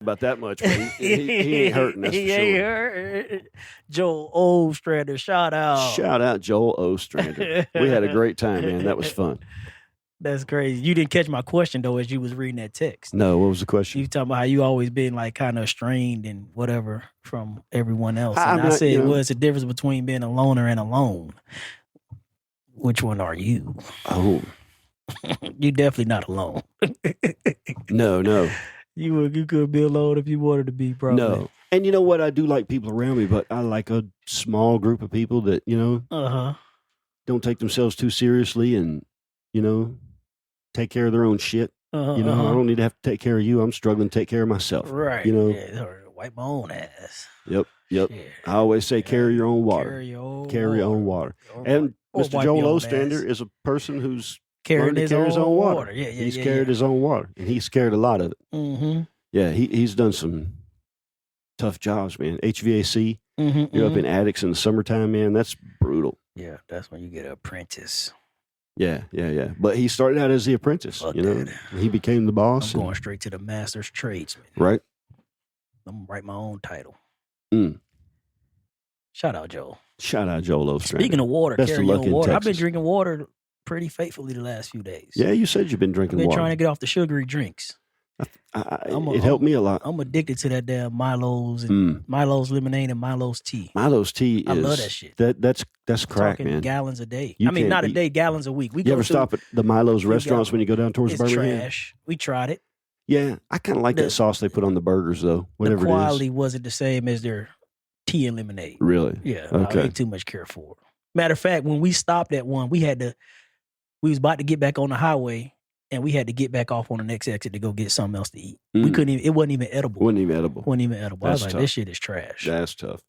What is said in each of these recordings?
about that much, but he ain't hurting. That's for He sure. ain't hurt. Joel Ostrander, shout out. Shout out Joel Ostrander. We had a great time, man. That was fun. That's crazy. You didn't catch my question though as you was reading that text. No, what was the question? You talking about how you always been like kind of strained and whatever from everyone else. And I'm I not, said, you know- what's the difference between being a loner and alone? Which one are you? Oh, You definitely not alone. no. You could be alone if you wanted to be, probably. No. And you know what? I do like people around me, but I like a small group of people that, don't take themselves too seriously and, take care of their own shit. I don't need to have to take care of you. I'm struggling to take care of myself. Right. Yeah, wipe my own ass. Yep. Shit. I always say carry your own water. Carry your own water. Or And Mr. wipe Joel your own Ostrander ass. is a person who's Carrying learned to carry his own water. Yeah, He's carried his own water, and he's carried a lot of it. Mm-hmm. Yeah, he's done some tough jobs, man. HVAC, you're up in attics in the summertime, man. That's brutal. Yeah, that's when you get an apprentice. Yeah. But he started out as the apprentice, Fuck you know. that. He became the boss. I'm going straight to the master's tradesman. Right. I'm going to write my own title. Mm. Shout out, Joel. Shout out Joel Ostrander. Speaking of water, Best of carrying luck your in water. I've been Texas. drinking water pretty faithfully the last few days. Yeah, you said you've been drinking I've been water. trying to get off the sugary drinks. It helped me a lot. I'm addicted to that damn Milo's and Milo's lemonade and Milo's tea. Milo's tea I love that shit. That's crack, Talking man. gallons a day. You I mean, can't not a beat- day, gallons a week. We You go ever through- stop at the Milo's restaurants got- when you go down towards It's Birmingham? trash. We tried it. Yeah, I kind of like that sauce they put on the burgers, though. Whatever The quality wasn't the same as their tea and lemonade. it is. Really? Yeah, Okay. I ain't too much care for it. Matter of fact, when we stopped at one, we was about to get back on the highway, and we had to get back off on the next exit to go get something else to eat. We couldn't even. It wasn't even edible. Wasn't even edible. I was That's like, tough. this shit is trash. That's tough.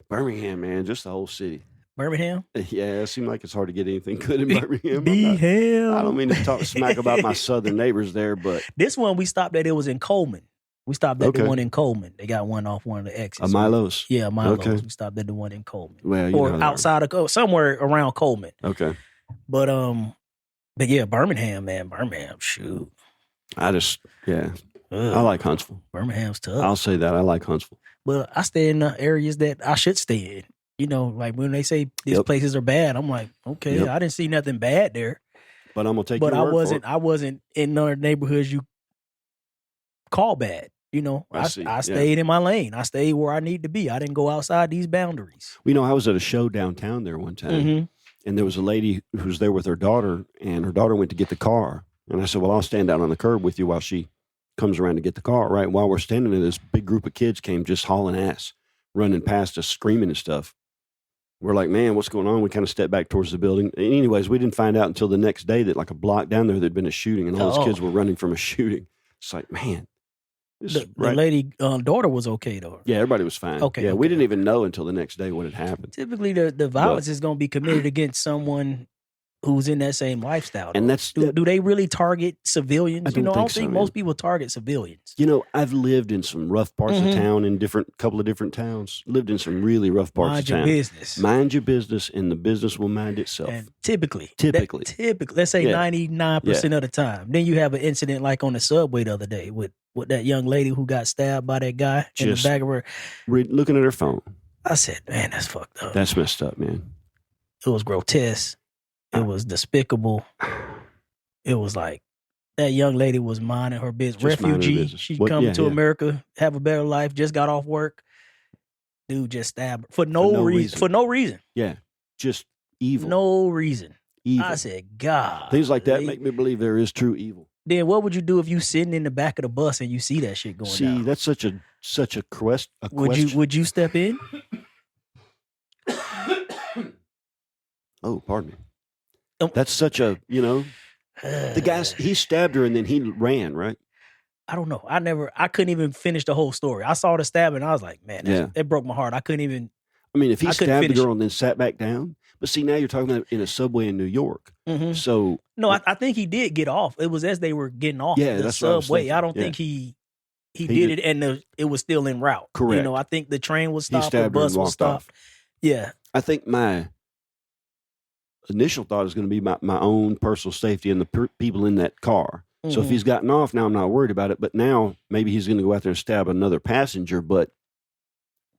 Birmingham, man, just the whole city. Birmingham? Yeah, it seemed like it's hard to get anything good in Birmingham. Hell. I don't mean to talk smack about my southern neighbors there, but This one we stopped at, it was in Coleman. We stopped at the Okay. one in Coleman. They got one off one of the exits. a Milo's. Yeah, Milo's. Okay. We stopped at the one in Coleman. Well, you Or know how they are. outside of somewhere around Coleman. Okay. But yeah, Birmingham, man. Birmingham, shoot. I Ugh. like Huntsville. Birmingham's tough. I'll say that. I like Huntsville. But I stay in the areas that I should stay in. You know, like when they say these Yep. places are bad, I'm like, okay, Yep. I didn't see nothing bad there. But I'm gonna take But your word for it. I wasn't in other neighborhoods you call bad. You know, I see, yeah. I stayed in my lane. I stayed where I need to be. I didn't go outside these boundaries. You know, I was at a show downtown there one time, Mm-hmm. and there was a lady who was there with her daughter, and her daughter went to get the car. And I said, well, I'll stand out on the curb with you while she comes around to get the car. Right. While we're standing there, this big group of kids came just hauling ass, running past us, screaming and stuff. We're like, man, what's going on? We kind of stepped back towards the building. And anyways, we didn't find out until the next day that like a block down there, there'd been a shooting, and all those kids were running from a shooting. It's like, man. The lady daughter was okay though. Yeah, everybody was fine. Okay, Yeah, okay. we didn't even know until the next day what had happened. Typically, the violence is going to be committed against someone who's in that same lifestyle. And though. that's do they really target civilians? I don't I don't think so, think man. most people target civilians. You know, I've lived in some rough parts of town in couple of different towns. Lived in some really rough parts Mind of your town. business. Mind your business, and the business will mind itself. And typically, Typically. let's say Yeah. 99% of the time. Then you have an incident like on the subway the other day with that young lady who got stabbed by that guy in Just- the back of her. Looking at her phone. I said, man, that's fucked up. That's messed up, man. It was grotesque. It was despicable. It was like that young lady was minding her business. Just minding her Refugee. business. She's What- coming yeah, to yeah. America, have a better life, just got off work. Dude just stabbed her for no no reason. reason. For no reason. Yeah, just evil. No reason. evil. I said, God. Things like that make me believe there is true evil. Then what would you do if you sitting in the back of the bus and you see that shit going See, down? that's such a quest. Would you step in? Oh, pardon me. Um, That's such a, the guy, he stabbed her and then he ran, right? I don't know. I couldn't even finish the whole story. I saw the stab and I was like, man, that broke my heart. I couldn't even. I mean, if he I couldn't stabbed the finish girl and then sat back down, but see, now you're talking about in a subway in New York. Mhm. So, No, I think he did get off. It was as they were getting off Yeah, the that's what I was subway. thinking. I don't Yeah. think he did did- it and it was still en route. Correct. I think the train was he stopped, the stabbed her bus and was walked stopped. off. Yeah. I think my initial thought is going to be my own personal safety and the people in that car. So if he's gotten off, now I'm not worried about it. But now maybe he's going to go out there and stab another passenger. But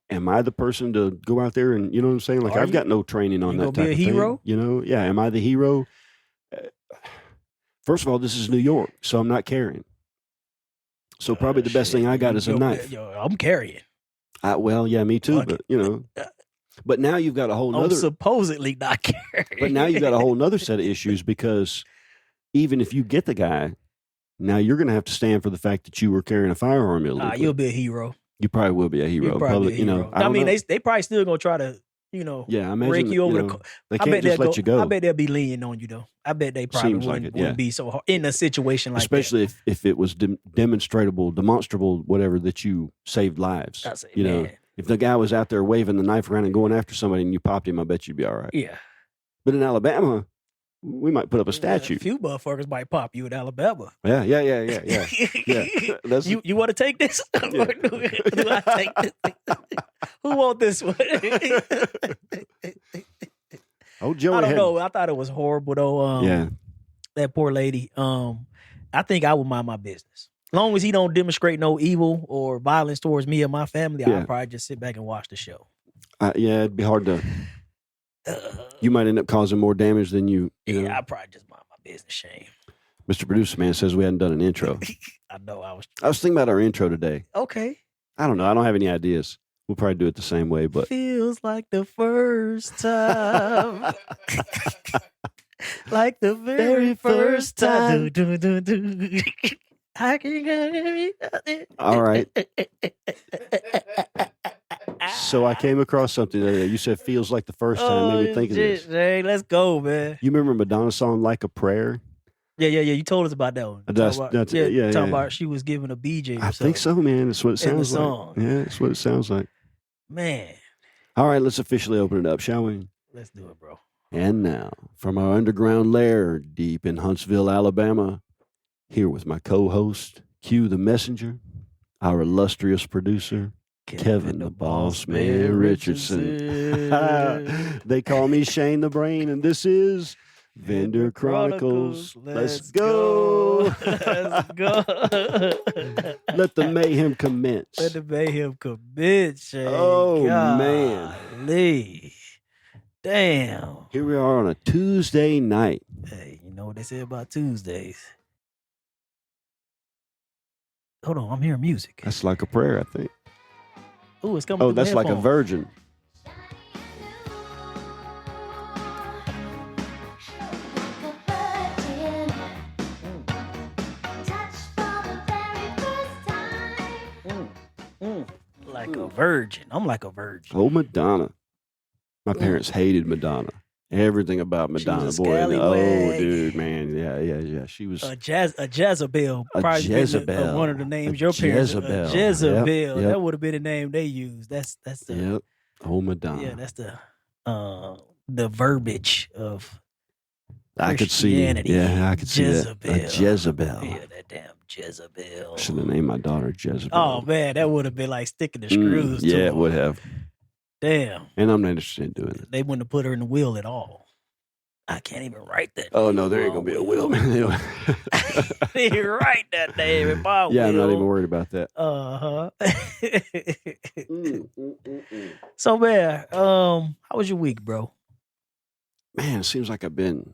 am I the person to go out there and, you know what I'm saying? Like, I've got no training on that type be a of hero? thing. You know? Yeah. Am I the hero? First of all, this is New York, so I'm not carrying. So probably the best thing I got is a knife. I'm carrying. Well, yeah, me too. But, you know. But now you've got a whole nother. I'm supposedly not carrying. But now you've got a whole nother set of issues because even if you get the guy, now you're going to have to stand for the fact that you were carrying a firearm illegally. You'll be a hero. You probably will be a hero. Public, you know. I mean, they probably still gonna try to, you know, break you over the. They can't just let you go. I bet they'll be lenient on you though. I bet they probably wouldn't be so hard in a situation like especially that. if it was demonstrable, whatever, that you saved lives. You know, if the guy was out there waving the knife around and going after somebody and you popped him, I bet you'd be all right. Yeah. But in Alabama, we might put up a statue. A few motherfuckers might pop you in Alabama. Yeah. You want to take this? Yeah. Do I take this? Who want this one? Oh, Joey. I don't know. I thought it was horrible though. That poor lady. I think I would mind my business. As long as he don't demonstrate no evil or violence towards me or my family, I'll probably just sit back and watch the show. It'd be hard to. You might end up causing more damage than you know. I'll probably just mind my business. Shame. Mr. Producer Man says we hadn't done an intro. I know. I was thinking about our intro today. Okay. I don't know. I don't have any ideas. We'll probably do it the same way, but feels like the first time. Like the very first time. All right. So I came across something today. You said feels like the first time. Made me think of this. Hey, let's go, man. You remember Madonna's song "Like a Prayer"? Yeah. You told us about that one. Talking about she was giving a BJ. Or I think so, man. That's what it sounds like. Song. Yeah, that's what it sounds like. Man. All right, let's officially open it up, shall we? Let's do it, bro. And now, from our underground lair deep in Huntsville, Alabama, here with my co-host, Q the Messenger, our illustrious producer, Kevin the Boss Man Richardson. They call me Shane the Brain, and this is Vendor Chronicles. Let's go. Let's go. Let the mayhem commence. Let the mayhem commence, Shane. Oh, man. Damn. Here we are on a Tuesday night. Hey, you know what they say about Tuesdays? Hold on, I'm hearing music. That's like a prayer, I think. Ooh, it's coming. Oh, that's like a virgin. Like a virgin. I'm like a virgin. Oh, Madonna. My parents hated Madonna. Everything about Madonna, boy. Oh, dude, man, yeah. She was a Jezebel. A Jezebel. One of the names your parents. Jezebel. A Jezebel. Yep. That would have been the name they used. That's the. Yep. Oh, Madonna. Yeah, that's the verbiage of. I could see. Yeah, I could see Jezebel. that. A Jezebel. Yeah, that damn Jezebel. Should have named my daughter Jezebel. Oh man, that would have been like sticking the screws. Yeah, to it would have. Damn. And I'm not interested in doing it. They wouldn't have put her in the wheel at all. I can't even write that. Oh no, there ain't gonna be a wheel, man. They didn't write that name in my wheel. I'm not even worried about that. So man, how was your week, bro? Man, it seems like I've been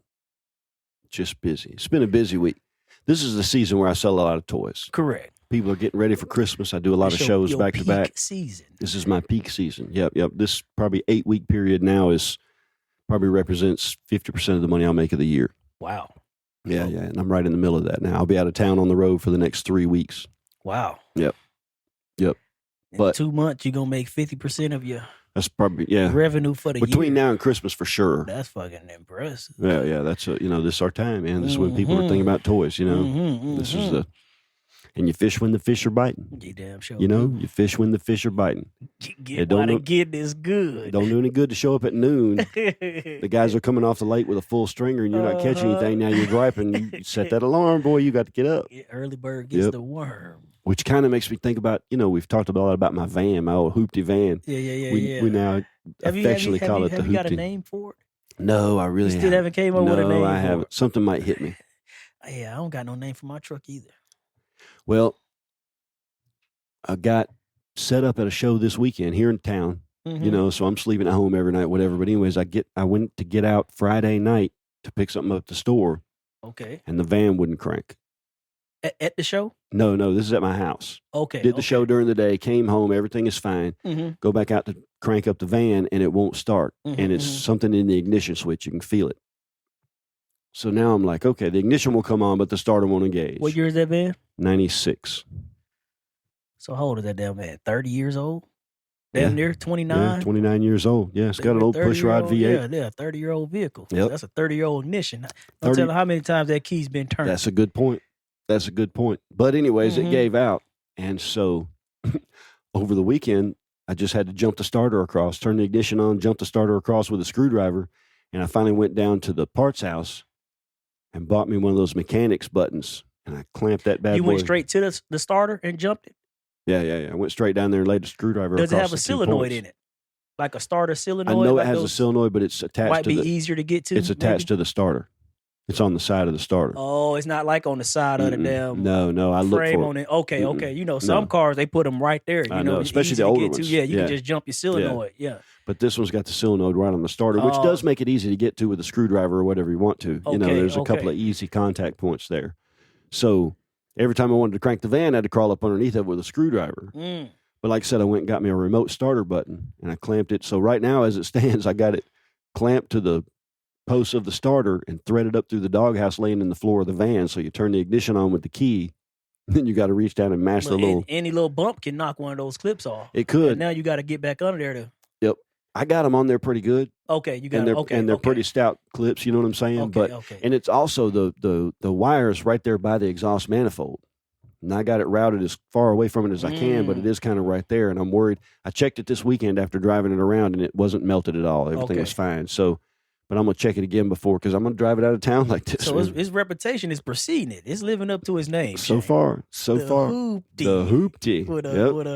just busy. It's been a busy week. This is the season where I sell a lot of toys. Correct. People are getting ready for Christmas. I do a lot of shows back to back. Season. This is my peak season. Yep. This probably 8-week period now is probably represents 50% of the money I'll make of the year. Wow. Yeah. And I'm right in the middle of that now. I'll be out of town on the road for the next 3 weeks. Wow. Yep. In but 2 months, you're going to make 50% of your that's probably, revenue for the year. Between now and Christmas for sure. That's fucking impressive. Yeah. That's, this is our time, man. This is when people are thinking about toys, This is and you fish when the fish are biting. You damn sure. You fish when the fish are biting. Getting is good. Don't do any good to show up at noon. The guys are coming off the lake with a full stringer and you're not catching anything. Now you're griping. You set that alarm, boy. You got to get up. Early bird gets the worm. Which kind of makes me think about, we've talked a lot about my van, my old hoopty van. Yeah. We now affectionately call it the hoopty. Have you got a name for it? No, I really haven't. You still haven't came up with a name? No, I haven't. Something might hit me. Yeah, I don't got no name for my truck either. Well, I got set up at a show this weekend here in town, so I'm sleeping at home every night, whatever. But anyways, I went to get out Friday night to pick something up at the store. Okay. And the van wouldn't crank. At the show? No, this is at my house. Okay. Did the show during the day, came home, everything is fine. Go back out to crank up the van, and it won't start. And it's something in the ignition switch. You can feel it. So now I'm like, okay, the ignition will come on, but the starter won't engage. What year is that van? 96. So how old is that damn man? 30 years old? Damn near 29? Yeah, 29 years old. Yeah, it's got an old pushrod V8. Yeah, 30-year-old vehicle. Yep. That's a 30-year-old ignition. Don't tell how many times that key's been turned. That's a good point. But anyways, it gave out. And so over the weekend, I just had to jump the starter across, turn the ignition on, jump the starter across with a screwdriver. And I finally went down to the parts house and bought me one of those mechanics buttons. And I clamped that bad boy. You went straight to the starter and jumped it? Yeah. I went straight down there and laid the screwdriver across. Does it have a solenoid in it? Like a starter solenoid? I know like it has a solenoid, but it's attached might be easier to get to. It's attached to the starter. It's on the side of the starter. Oh, it's not like on the side of the damn no. I looked frame for on it. Okay. You know, some cars, they put them right there. I know, especially the older ones. Yeah, you can just jump your solenoid. Yeah. But this one's got the solenoid right on the starter, which does make it easy to get to with a screwdriver or whatever you want to. There's a couple of easy contact points there. So every time I wanted to crank the van, I had to crawl up underneath it with a screwdriver. But like I said, I went and got me a remote starter button, and I clamped it. So right now, as it stands, I got it clamped to the posts of the starter and threaded up through the doghouse laying in the floor of the van. So you turn the ignition on with the key, then you got to reach down and mash the little... Any little bump can knock one of those clips off. It could. And now you got to get back under there to... Yep. I got them on there pretty good. Okay, you got them. And they're pretty stout clips, you know what I'm saying? And it's also the wires right there by the exhaust manifold. And I got it routed as far away from it as I can, but it is kind of right there. And I'm worried. I checked it this weekend after driving it around, and it wasn't melted at all. Everything was fine. So, but I'm going to check it again because I'm going to drive it out of town like this. So his reputation is preceding it. It's living up to his name. So far. Hoopty. The Hoopty. With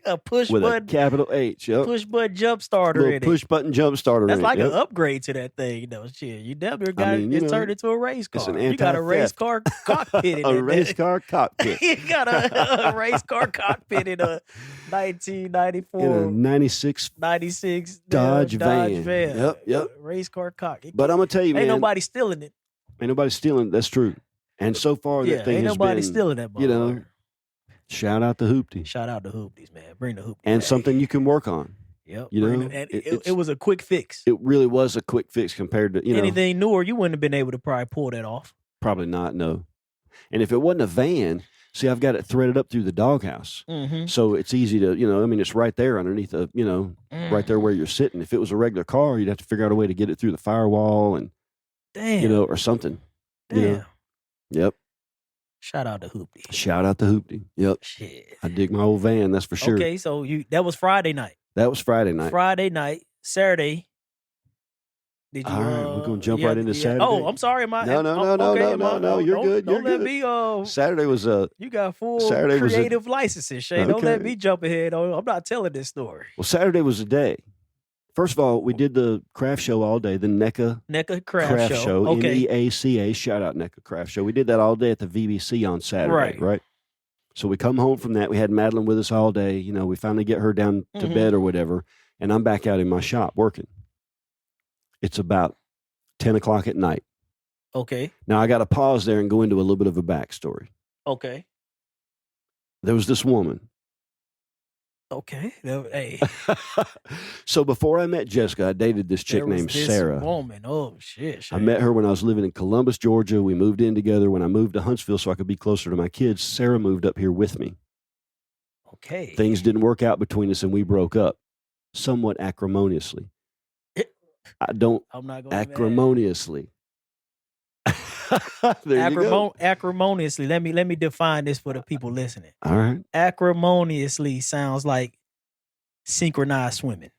a push with button. A capital H. Yep. Push button jump starter in it. Push button jump starter That's in like it. an upgrade to that thing, Shit, you damn near got it turned into a race car. It's an you got a race car cockpit in it. A race car cockpit. You got a race car cockpit in a 1994. In a 96 Dodge van. Yep. Race car cockpit. But I'm going to tell you, man. Ain't nobody stealing it. Ain't nobody stealing it. That's true. And so far, that thing ain't has nobody been, stealing that. Shout out to Hoopty. Shout out to Hoopties, man. Bring the Hoopty. And back. Something you can work on. Yep. It was a quick fix. It really was a quick fix compared to, anything newer, you wouldn't have been able to probably pull that off. Probably not, no. And if it wasn't a van, see, I've got it threaded up through the doghouse. So it's easy to, it's right there underneath right there where you're sitting. If it was a regular car, you'd have to figure out a way to get it through the firewall and, or something. Damn. Yep. Shout out to Hoopty. Shout out to Hoopty. Yep. Shit. I dig my old van, that's for sure. Okay, so that was Friday night. That was Friday night. Friday night. Saturday. Did you? All right, we're gonna jump right into Saturday. Oh, I'm sorry, No. You're good. Don't let me. Saturday was You got full Saturday creative licenses, Shane. Don't let me jump ahead. I'm not telling this story. Well, Saturday was a day. First of all, we did the craft show all day, the NECA Craft Show. Okay. NEACA, shout out NECA Craft Show. We did that all day at the VBC on Saturday, right? So we come home from that. We had Madeline with us all day. We finally get her down to bed or whatever, and I'm back out in my shop working. It's about 10 o'clock at night. Okay. Now, I got to pause there and go into a little bit of a backstory. Okay. There was this woman. Okay. Hey. So before I met Jessica, I dated this chick named Sarah. Woman. Oh, shit. I met her when I was living in Columbus, Georgia. We moved in together. When I moved to Huntsville so I could be closer to my kids, Sarah moved up here with me. Okay. Things didn't work out between us and we broke up somewhat acrimoniously. I'm not going acrimoniously. Acrimoniously. Let me define this for the people listening. All right. Acrimoniously sounds like synchronized swimming.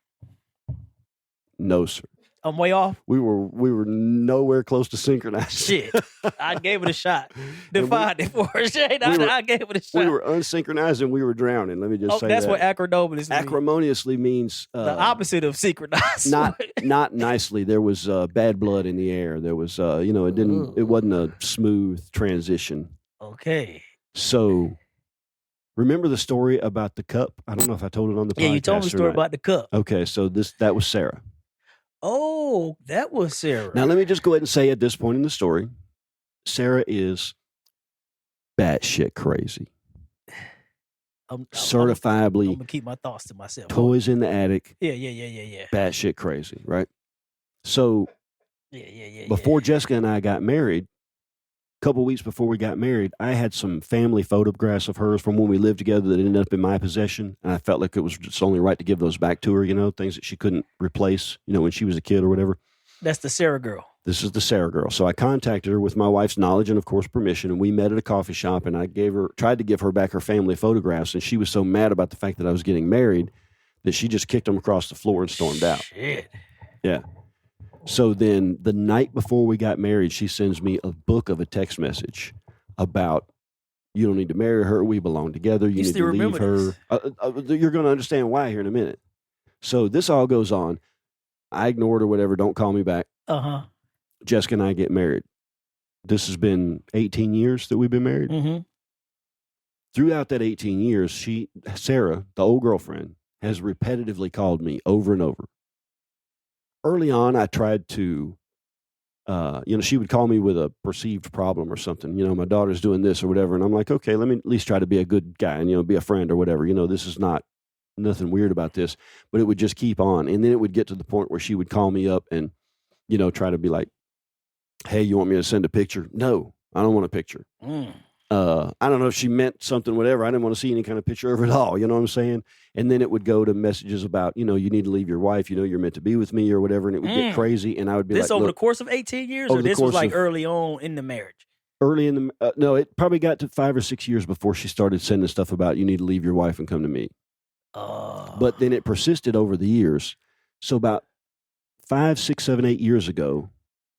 No, sir. I'm way off. We were nowhere close to synchronized. Shit, I gave it a shot. Defined it for us. I gave it a shot. We were unsynchronized and we were drowning. Let me just say that's that. what acrimoniously means. Acrimoniously means the opposite of synchronized. Not nicely. There was bad blood in the air. There was it wasn't a smooth transition. Okay. So remember the story about the cup? I don't know if I told it on the podcast. Yeah, you told me the story about the cup. Okay, so that was Sarah. Oh, that was Sarah. Now let me just go ahead and say at this point in the story, Sarah is batshit crazy. Certifiably. I'm gonna keep my thoughts to myself. Toys in the attic. Yeah. Batshit crazy, right? So yeah. Before Jessica and I got married, a couple of weeks before we got married, I had some family photographs of hers from when we lived together that ended up in my possession. And I felt like it was just only right to give those back to her, things that she couldn't replace, when she was a kid or whatever. That's the Sarah girl. This is the Sarah girl. So I contacted her with my wife's knowledge and, of course, permission. And we met at a coffee shop, and I tried to give her back her family photographs. And she was so mad about the fact that I was getting married that she just kicked them across the floor and stormed out. Shit. Yeah. So then the night before we got married, she sends me a book of a text message about, you don't need to marry her. We belong together. You need to leave her. You're going to understand why here in a minute. So this all goes on. I ignored her, whatever. Don't call me back. Uh-huh. Jessica and I get married. This has been 18 years that we've been married. Mm-hmm. Throughout that 18 years, Sarah, the old girlfriend, has repetitively called me over and over. Early on, I tried to, she would call me with a perceived problem or something. My daughter's doing this or whatever. And I'm like, okay, let me at least try to be a good guy and, be a friend or whatever. This is nothing weird about this. But it would just keep on. And then it would get to the point where she would call me up and, try to be like, hey, you want me to send a picture? No, I don't want a picture. I don't know if she meant something, whatever. I didn't want to see any kind of picture of her at all. You know what I'm saying? And then it would go to messages about, you need to leave your wife. You're meant to be with me or whatever. And it would get crazy. And I would be this over the course of 18 years? Or this was like early on in the marriage? Early in the, no, it probably got to 5 or 6 years before she started sending stuff about, you need to leave your wife and come to me. But then it persisted over the years. So about 5, 6, 7, 8 years ago,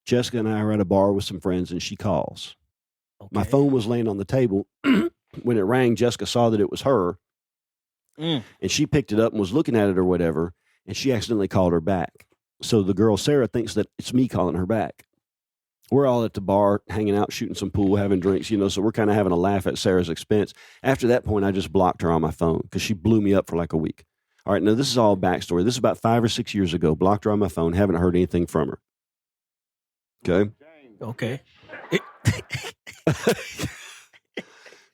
Jessica and I were at a bar with some friends and she calls. Okay. My phone was laying on the table. When it rang, Jessica saw that it was her. And she picked it up and was looking at it or whatever. And she accidentally called her back. So the girl, Sarah, thinks that it's me calling her back. We're all at the bar, hanging out, shooting some pool, having drinks, so we're kind of having a laugh at Sarah's expense. After that point, I just blocked her on my phone because she blew me up for like a week. All right, now this is all backstory. This is about 5 or 6 years ago. Blocked her on my phone, haven't heard anything from her. Okay.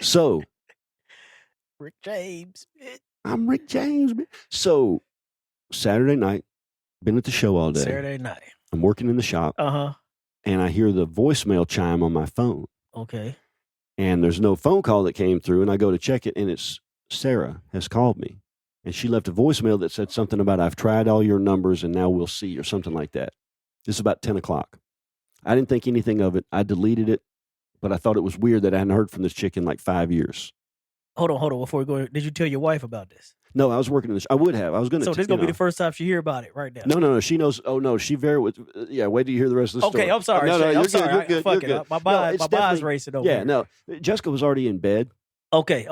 So, Rick James. I'm Rick James. So, Saturday night, been at the show all day. Saturday night. I'm working in the shop. Uh-huh. And I hear the voicemail chime on my phone. Okay. And there's no phone call that came through. And I go to check it, and it's Sarah has called me. And she left a voicemail that said something about, I've tried all your numbers, and now we'll see, or something like that. This is about 10 o'clock. I didn't think anything of it. I deleted it. But I thought it was weird that I hadn't heard from this chick in like 5 years. Hold on. Before we go, did you tell your wife about this? No, I was working in the I would have. I was going to. So this is going to be the first time she hear about it right now. No. She knows. Oh, no. She very would. Yeah, wait till you hear the rest of the story. Okay, I'm sorry. No, I'm you're sorry. good. Fuck it. My body's racing over here. Yeah, no. Jessica was already in bed. Okay.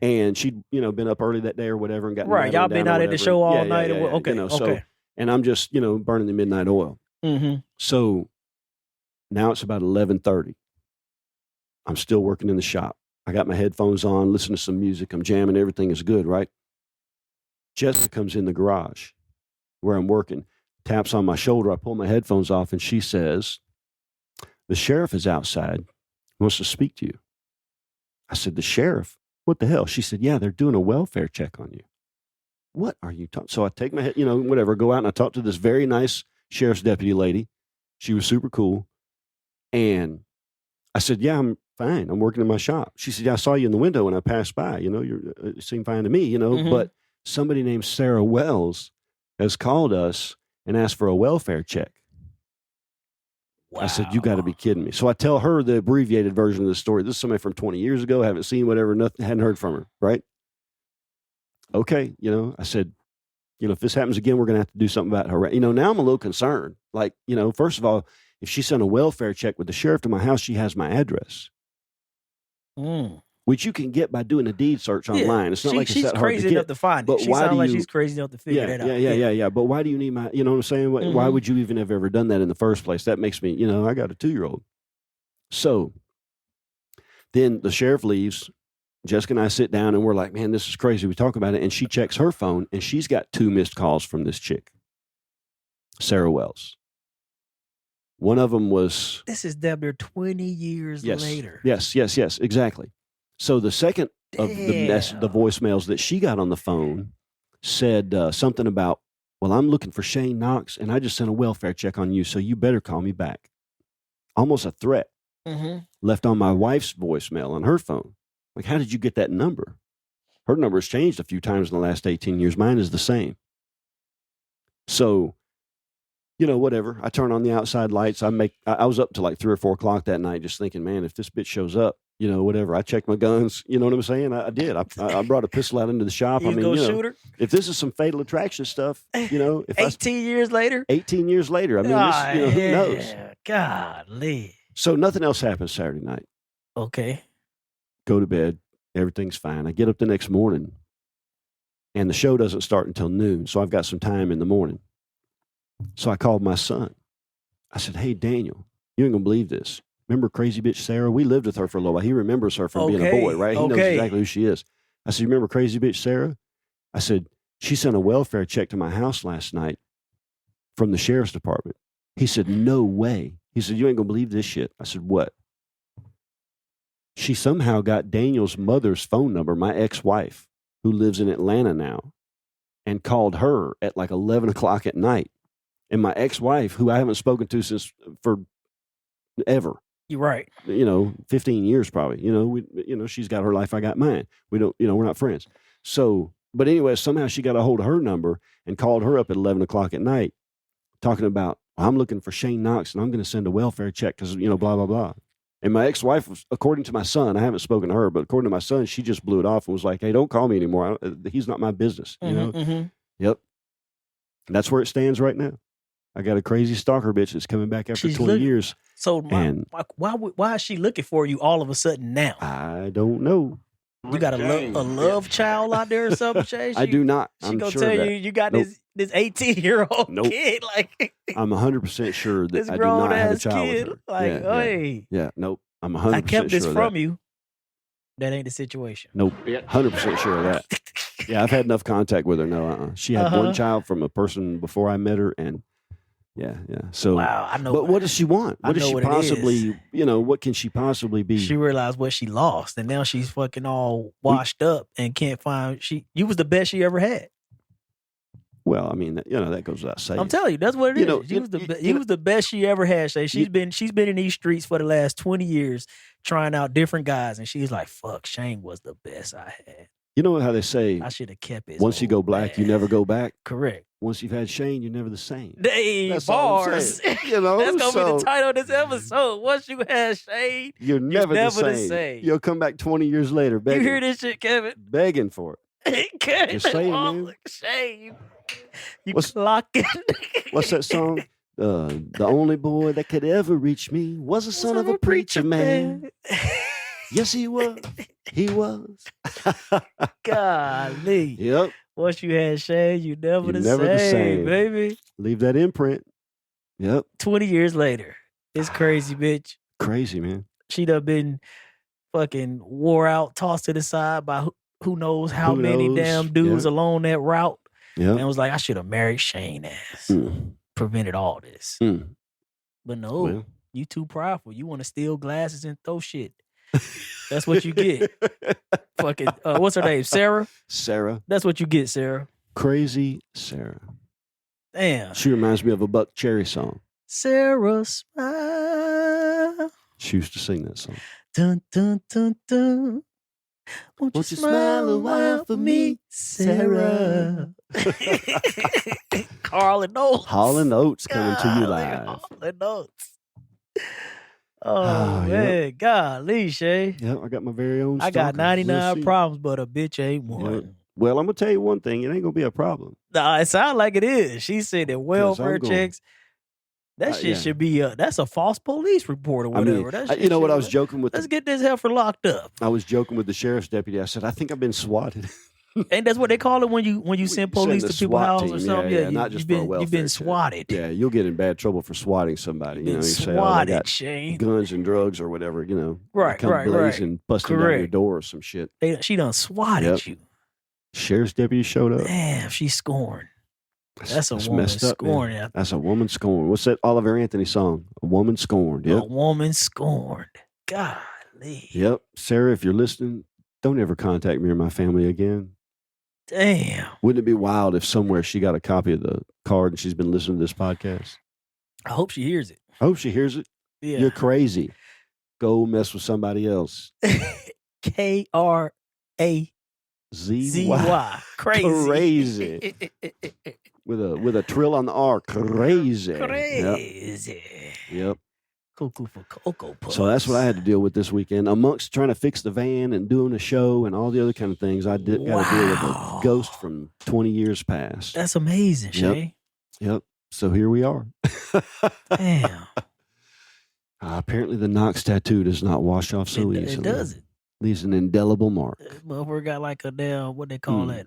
And she'd, been up early that day or whatever and got right. Y'all been out at the show all night. Yeah, okay. So, and I'm just, burning the midnight oil. Mm-hmm. So now it's about 11:30. I'm still working in the shop. I got my headphones on, listening to some music. I'm jamming. Everything is good, right? Jessica comes in the garage where I'm working, taps on my shoulder. I pull my headphones off, and she says, the sheriff is outside, wants to speak to you. I said, the sheriff? What the hell? She said, yeah, they're doing a welfare check on you. What are you talking? So I take my head, whatever, go out and I talk to this very nice sheriff's deputy lady. She was super cool. And I said, yeah, I'm fine. I'm working in my shop. She said, yeah, I saw you in the window when I passed by. You seem fine to me, Mm-hmm. But somebody named Sarah Wells has called us and asked for a welfare check. Wow. I said, you got to be kidding me. So I tell her the abbreviated version of the story. This is somebody from 20 years ago. Haven't seen whatever, nothing, hadn't heard from her, right? Okay. I said, if this happens again, we're going to have to do something about her. Now I'm a little concerned. Like, first of all, if she sent a welfare check with the sheriff to my house, she has my address. Which you can get by doing a deed search online. It's not like it's that hard to get. She's crazy enough to find it. She sounds like she's crazy enough to figure that out. Yeah. But why do you need my, you know what I'm saying? Why would you even have ever done that in the first place? That makes me, I got a 2-year-old. So then the sheriff leaves. Jessica and I sit down and we're like, man, this is crazy. We talk about it. And she checks her phone and she's got 2 missed calls from this chick, Sarah Wells. One of them was... This is damn near 20 years later. Yes, exactly. So the second of the voicemails that she got on the phone said something about, well, I'm looking for Shane Knox and I just sent a welfare check on you, so you better call me back. Almost a threat left on my wife's voicemail on her phone. Like, how did you get that number? Her number has changed a few times in the last 18 years. Mine is the same. So, whatever. I turn on the outside lights. I was up to like 3 or 4 o'clock that night just thinking, man, if this bitch shows up, whatever. I checked my guns. You know what I'm saying? I did. I brought a pistol out into the shop. Shoot her? If this is some Fatal Attraction stuff, if 18 years later? 18 years later. I mean, who knows? Golly. So nothing else happens Saturday night. Okay. Go to bed. Everything's fine. I get up the next morning and the show doesn't start until noon. So I've got some time in the morning. So I called my son. I said, hey, Daniel, you ain't going to believe this. Remember crazy bitch Sarah? We lived with her for a little while. He remembers her from being a boy, right? He knows exactly who she is. I said, remember crazy bitch Sarah? I said, she sent a welfare check to my house last night from the sheriff's department. He said, no way. He said, you ain't going to believe this shit. I said, what? She somehow got Daniel's mother's phone number, my ex-wife, who lives in Atlanta now, and called her at like 11 o'clock at night. And my ex-wife, who I haven't spoken to since forever. You're right. 15 years probably. She's got her life, I got mine. We don't, we're not friends. So, but anyway, somehow she got a hold of her number and called her up at 11 o'clock at night, talking about, I'm looking for Shane Knox and I'm going to send a welfare check because, blah, blah, blah. And my ex-wife, according to my son, I haven't spoken to her, but according to my son, she just blew it off and was like, hey, don't call me anymore. He's not my business. Yep. And that's where it stands right now. I got a crazy stalker bitch that's coming back after 20 years. So why is she looking for you all of a sudden now? I don't know. You got a love child out there or something, Shay? I do not. She gonna tell you got this 18-year-old kid. Like, I'm 100% sure that I do not have a child with her. Like, hey. Yeah, nope. I'm 100% sure I kept this from you. That ain't the situation. Nope. 100% sure of that. Yeah, I've had enough contact with her. No, She had one child from a person before I met her, and yeah. So, wow, I know. But what does she want? What does she possibly, what can she possibly be? She realized what she lost, and now she's fucking all washed up and can't find. You was the best she ever had. Well, I mean, that goes without saying. I'm telling you, that's what it is. He was the best she ever had. Shay. She's been in these streets for the last 20 years, trying out different guys, and she's like, "Fuck, Shane was the best I had." You know how they say, I should have kept it. Once you go black, you never go back. Correct. Once you've had Shane, you're never the same. That's bars. That's gonna be the title of this episode. Once you had Shane, you're never the same. You'll come back 20 years later begging. You hear this shit, Kevin? Begging for it. Just saying, man. Shane, clocking. What's that song? The only boy that could ever reach me was a son of a preacher man. Yes, he was. He was. Golly. Yep. Once you had Shane, you never the same, baby. Leave that imprint. Yep. 20 years later. It's crazy, bitch. Crazy, man. She'd have been fucking wore out, tossed to the side by who knows how many damn dudes along that route. Yeah. And was like, I should have married Shane ass. Prevented all this. But no, you too prideful. You want to steal glasses and throw shit. That's what you get. Fucking, what's her name? Sarah? Sarah. That's what you get, Sarah. Crazy Sarah. Damn. She reminds me of a Buck Cherry song. Sarah smile. She used to sing that song. Dun, dun, dun, dun. Won't you smile a while for me, Sarah? Carl and Oates. Hall and Oates coming to you live. Hall and Oates. Oh, man. Yep. Golly, Shay. Yep, I got my very own. I got 99 problems, but a bitch ain't one. Well, I'm gonna tell you one thing. It ain't gonna be a problem. Nah, it sounds like it is. She said that welfare checks. That shit should be that's a false police report or whatever. You know what? I was joking with. Let's get this heifer locked up. I was joking with the sheriff's deputy. I said, I think I've been swatted. And that's what they call it when you send police to people's house or something. Yeah, not just for a welfare. You've been swatted. Yeah, you'll get in bad trouble for swatting somebody. You know, you swatted, say, oh, Shane. Guns and drugs or whatever. You know, right, blazing, busting down your door or some shit. She done swatted you. Sheriff's deputy showed up. Damn, she's scorned. That's a woman messed up, scorned. That's a woman scorned. What's that Oliver Anthony song? A woman scorned. Yep. A woman scorned. Golly. Yep. Sarah, if you're listening, don't ever contact me or my family again. Damn. Wouldn't it be wild if somewhere she got a copy of the card and she's been listening to this podcast? I hope she hears it. I hope she hears it. Yeah. You're crazy. Go mess with somebody else. KRAZY. Crazy. With a trill on the R. Crazy. Crazy. Yep. Cuckoo for Cocoa Puffs. So that's what I had to deal with this weekend. Amongst trying to fix the van and doing a show and all the other kind of things, got to deal with a ghost from 20 years past. That's amazing, Shay. Yep. So here we are. Damn. Apparently the Knox tattoo does not wash off so easily. It doesn't. Leaves an indelible mark. Motherfucker got like a damn, what they call that?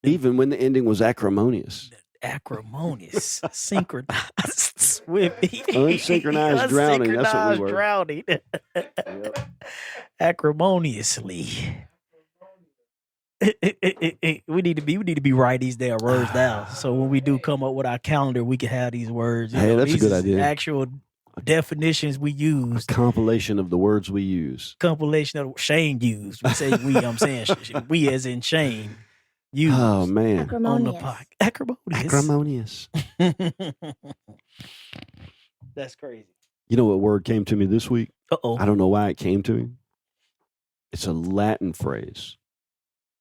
Even when the ending was acrimonious. Acrimonious. Synchronized swimming. Unsynchronized drowning. That's what we were. Drowning. Acrimoniously. We need to be writing these damn words down. So when we do come up with our calendar, we can have these words. Hey, that's a good idea. Actual definitions we use. A compilation of the words we use. Compilation of Shane used. We say we, I'm saying we as in Shane. Oh, man. On the podcast. Acrimonious. That's crazy. You know what word came to me this week? Uh-oh. I don't know why it came to me. It's a Latin phrase.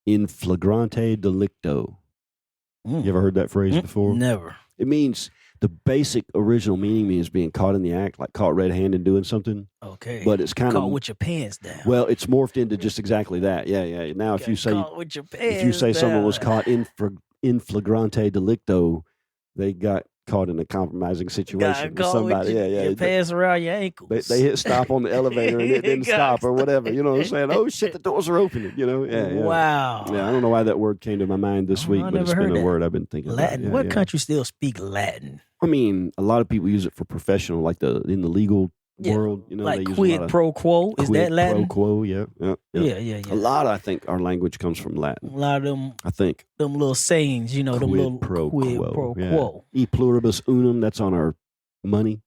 In flagrante delicto. You ever heard that phrase before? Never. It means, the basic original meaning means being caught in the act, like caught red-handed doing something. Okay. But it's kind of caught with your pants down. Well, it's morphed into just exactly that. Yeah. Now, if you say someone was caught in flagrante delicto, they got caught in a compromising situation with somebody. Your pants around your ankles. They hit stop on the elevator and it didn't stop or whatever. You know what I'm saying? Oh shit, the doors are opening. You know? Yeah. Wow. Yeah, I don't know why that word came to my mind this week, but it's been a word I've been thinking Latin. about. What country still speak Latin? I mean, a lot of people use it for professional, like in the legal world. You know, like they use quid pro quo. Is that Latin? Pro quo. Yeah. Yeah. A lot, I think, our language comes from Latin. A lot of them. I think them little sayings. You know, them little quid pro quo. E pluribus unum. That's on our money.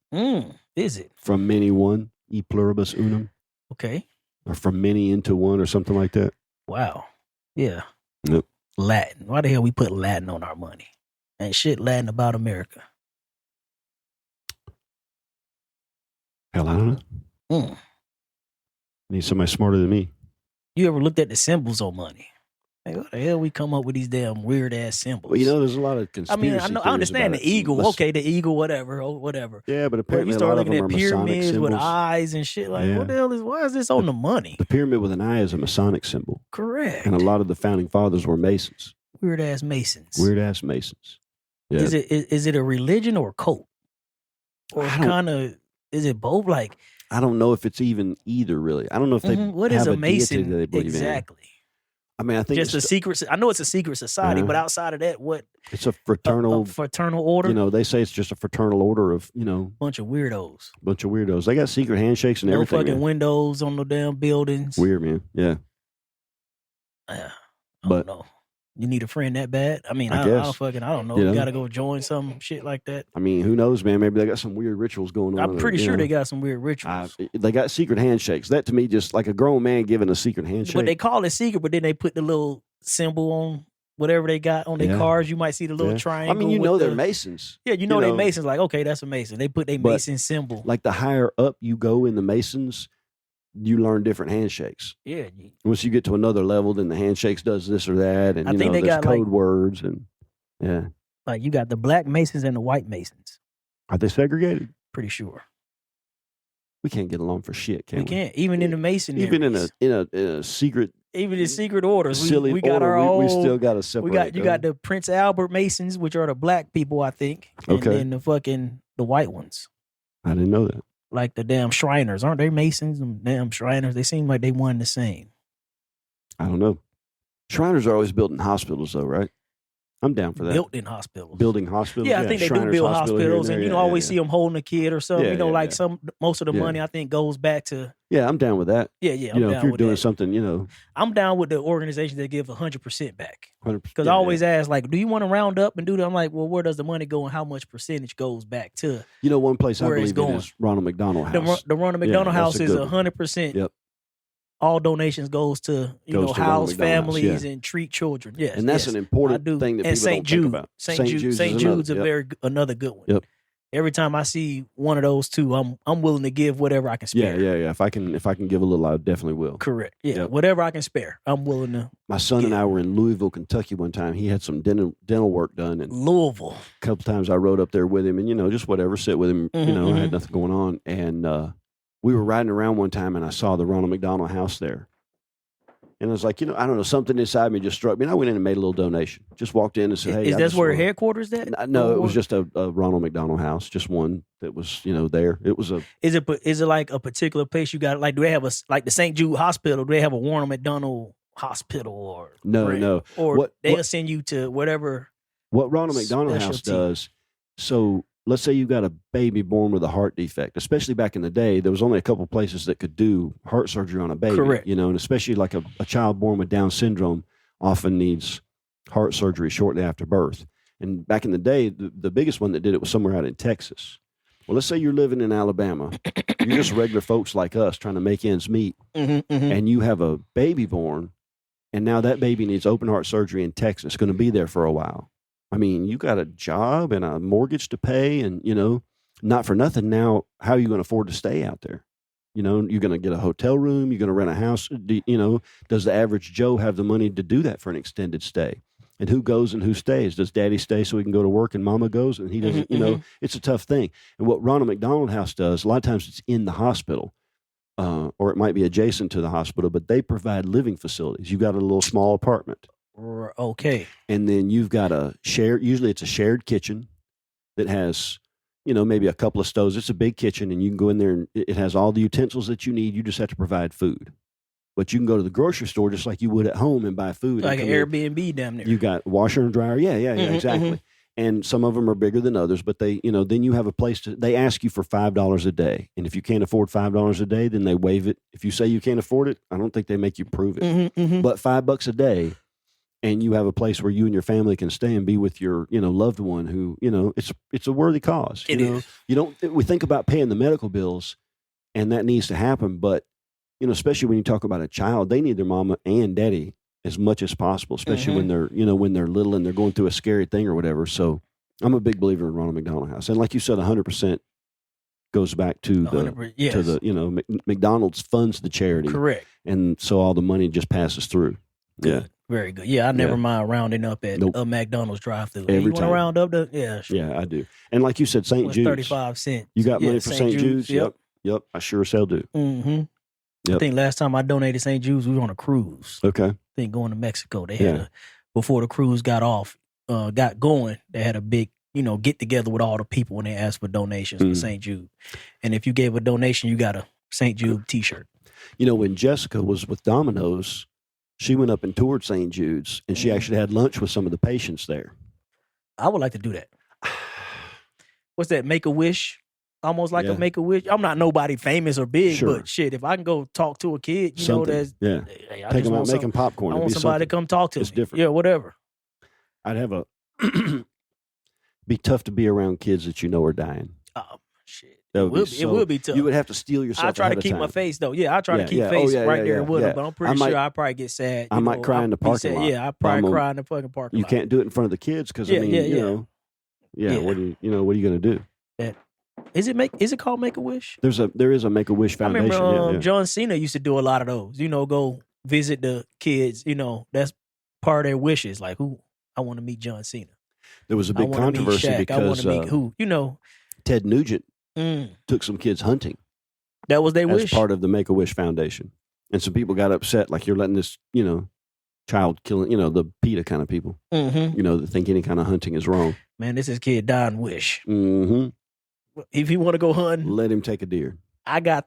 Is it from many one? E pluribus unum. Okay. Or from many into one, or something like that. Wow. Yeah. Yep. Latin. Why the hell we put Latin on our money? Ain't shit Latin about America. Hell, I don't know. Need somebody smarter than me. You ever looked at the symbols on money? Like, what the hell we come up with these damn weird ass symbols? Well, you know, there's a lot of conspiracy. I understand the eagle. Okay, the eagle, whatever. Yeah, but apparently you start looking at pyramids pyramids with eyes and shit. Like, what the hell why is this on the money? The pyramid with an eye is a Masonic symbol. Correct. And a lot of the founding fathers were Masons. Weird ass Masons. Yeah. Is it a religion or a cult? Or kind of, is it both? Like, I don't know if it's even either, really. I don't know if they what is a Mason that they believe exactly? In. I mean, I think just a secret. I know it's a secret society, but outside of that, what? It's a fraternal order. You know, they say it's just a fraternal order of bunch of weirdos. They got secret handshakes and everything. No fucking windows on the damn buildings. Weird, man. Yeah. I don't know. You need a friend that bad? I mean, I don't know. You got to go join some shit like that. I mean, who knows, man? Maybe they got some weird rituals going on. I'm pretty sure they got some weird rituals. They got secret handshakes. That to me, just like a grown man giving a secret handshake. But they call it secret, but then they put the little symbol on whatever they got on their cars. You might see the little triangle. I mean, they're Masons. Yeah, they're Masons. Like, okay, that's a Mason. They put their Mason symbol. Like the higher up you go in the Masons, you learn different handshakes. Yeah. Once you get to another level, then the handshakes does this or that, and I think they got code words and like you got the black Masons and the white Masons. Are they segregated? Pretty sure. We can't get along for shit, can we? We can't. Even in the Mason, even in a secret even the secret orders. Silly we got order. our own. We still got to separate. You got the Prince Albert Masons, which are the black people, I think. And then the white ones. I didn't know that. Like the damn Shriners. Aren't they Masons? Them damn Shriners. They seem like they one the same. I don't know. Shriners are always building hospitals, though, right? I'm down for that. Built in hospitals. Building hospitals. Yeah, I think they do build hospitals, and always see them holding a kid or something. Most of the money I think goes back to. Yeah, I'm down with that. Yeah, I'm down if you're with doing that. something, I'm down with the organization that give 100% back. 100%. Because I always ask, like, do you want to round up and do that? I'm like, well, where does the money go and how much percentage goes back to? One place I believe in is Ronald McDonald House. The Ronald McDonald House is 100%. Yep. All donations goes to house families and treat children. Yes, and that's an important thing that people don't think about. St. Jude's another good one. Yep. Every time I see one of those two, I'm willing to give whatever I can spare. Yeah. If I can give a little, I definitely will. Correct. Yeah, whatever I can spare, I'm willing to. My son and I were in Louisville, Kentucky one time. He had some dental work done in Louisville. A couple times I rode up there with him, and just whatever, sit with him. I had nothing going on, and we were riding around one time, and I saw the Ronald McDonald House there. And I was like, I don't know, something inside me just struck me. And I went in and made a little donation. Just walked in and said, hey. Is that where headquarters at? No, it was just a Ronald McDonald House, just one that was, there. It was a. Is it like a particular place you got? Like, do they have like the St. Jude Hospital? Do they have a Ronald McDonald Hospital or? No. Or they'll send you to whatever. What Ronald McDonald House does, so let's say you got a baby born with a heart defect, especially back in the day, there was only a couple places that could do heart surgery on a baby. Correct. And especially like a child born with Down syndrome often needs heart surgery shortly after birth. And back in the day, the biggest one that did it was somewhere out in Texas. Well, let's say you're living in Alabama. You're just regular folks like us trying to make ends meet. And you have a baby born, and now that baby needs open heart surgery in Texas. It's going to be there for a while. I mean, you got a job and a mortgage to pay and, not for nothing. Now, how are you going to afford to stay out there? You're going to get a hotel room. You're going to rent a house. Does the average Joe have the money to do that for an extended stay? And who goes and who stays? Does daddy stay so he can go to work and mama goes and he doesn't, it's a tough thing. And what Ronald McDonald House does, a lot of times it's in the hospital or it might be adjacent to the hospital, but they provide living facilities. You got a little small apartment. Okay. And then you've got usually it's a shared kitchen that has, maybe a couple of stoves. It's a big kitchen and you can go in there and it has all the utensils that you need. You just have to provide food. But you can go to the grocery store just like you would at home and buy food. Like an Airbnb down there. You got washer and dryer. Yeah, exactly. And some of them are bigger than others, but they, then you have a place they ask you for $5 a day. And if you can't afford $5 a day, then they waive it. If you say you can't afford it, I don't think they make you prove it. But $5 a day. And you have a place where you and your family can stay and be with your, loved one who, it's a worthy cause. We think about paying the medical bills and that needs to happen. But, especially when you talk about a child, they need their mama and daddy as much as possible, especially when they're, when they're little and they're going through a scary thing or whatever. So I'm a big believer in Ronald McDonald House. And like you said, 100% goes back to the, McDonald's funds the charity. Correct. And so all the money just passes through. Good. Yeah. Very good. Yeah, I never mind rounding up at a McDonald's drive-through. Every you time. Want to round up sure. Yeah, I do. And like you said, St. Jude's. 35 cents. You got money for St. Jude's? Yep. I sure as hell do. Yep. I think last time I donated St. Jude's, we were on a cruise. Okay. I think going to Mexico. They had before the cruise got going, they had a big, get together with all the people when they asked for donations for St. Jude. And if you gave a donation, you got a St. Jude t-shirt. When Jessica was with Domino's, she went up and toured St. Jude's, and she actually had lunch with some of the patients there. I would like to do that. What's that, Make-A-Wish? Almost like a Make-A-Wish. I'm not nobody famous or big, but shit, if I can go talk to a kid, that's... Yeah. Hey, take them out making popcorn. I want somebody to come talk to me. It's different. Yeah, whatever. I'd have be tough to be around kids that are dying. Oh, shit. It would be tough. You would have to steel yourself. I try to keep my face though. Yeah, I try to keep face right there with them. But I'm pretty sure I probably get sad. I might cry in the parking lot. Yeah, I probably cry in the fucking parking lot. You can't do it in front of the kids because What are you going to do? Is it called Make-A-Wish? There is a Make-A-Wish Foundation. I remember John Cena used to do a lot of those. Go visit the kids. That's part of their wishes. Like I want to meet John Cena. There was a big controversy because I want to meet who? Ted Nugent took some kids hunting. That was their wish? As part of the Make-A-Wish Foundation. And some people got upset, like you're letting this, child killing, the PETA kind of people, that think any kind of hunting is wrong. Man, this is kid dying wish. Mm-hmm. If he want to go hunting, let him take a deer. I got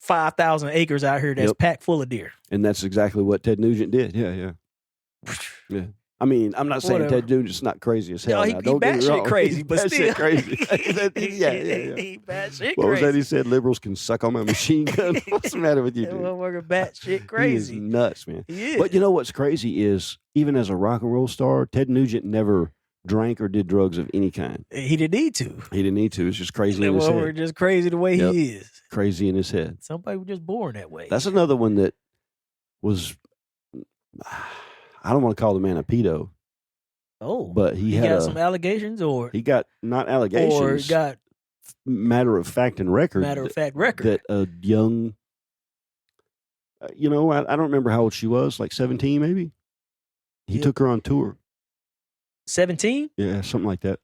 5,000 acres out here that's packed full of deer. And that's exactly what Ted Nugent did. Yeah. I mean, I'm not saying Ted Nugent's not crazy as hell. No, he batshit crazy, but still. Crazy. Yeah. He batshit crazy. What was that he said? Liberals can suck on my machine gun. What's the matter with you, dude? Motherfucker batshit crazy. He is nuts, man. He is. But you know what's crazy is, even as a rock and roll star, Ted Nugent never drank or did drugs of any kind. He didn't need to. He didn't need to. It's just crazy in his head. We're just crazy the way he is. Crazy in his head. Somebody was just born that way. That's another one that was, I don't want to call the man a pedo. Oh, but he got some allegations, or he got not allegations, or got matter of fact record that a young, I don't remember how old she was, like 17 maybe. He took her on tour. 17? Yeah, something like that.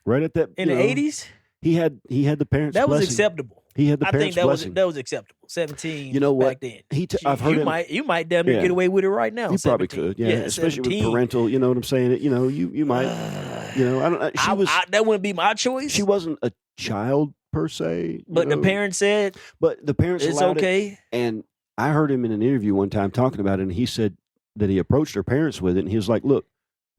Right at that in the 80s. He had the parents' that was blessing. acceptable. He had the parents' blessing. That was acceptable. 17. You know what? Back then, I've heard you might damn near get away with it right now. You probably could, especially 17. With parental. You know what I'm saying? You might. I don't. She was. That wouldn't be my choice. She wasn't a child per se, but the parents said. But the parents it's allowed okay. It, and I heard him in an interview one time talking about it, and he said that he approached her parents with it, and he was like, "Look,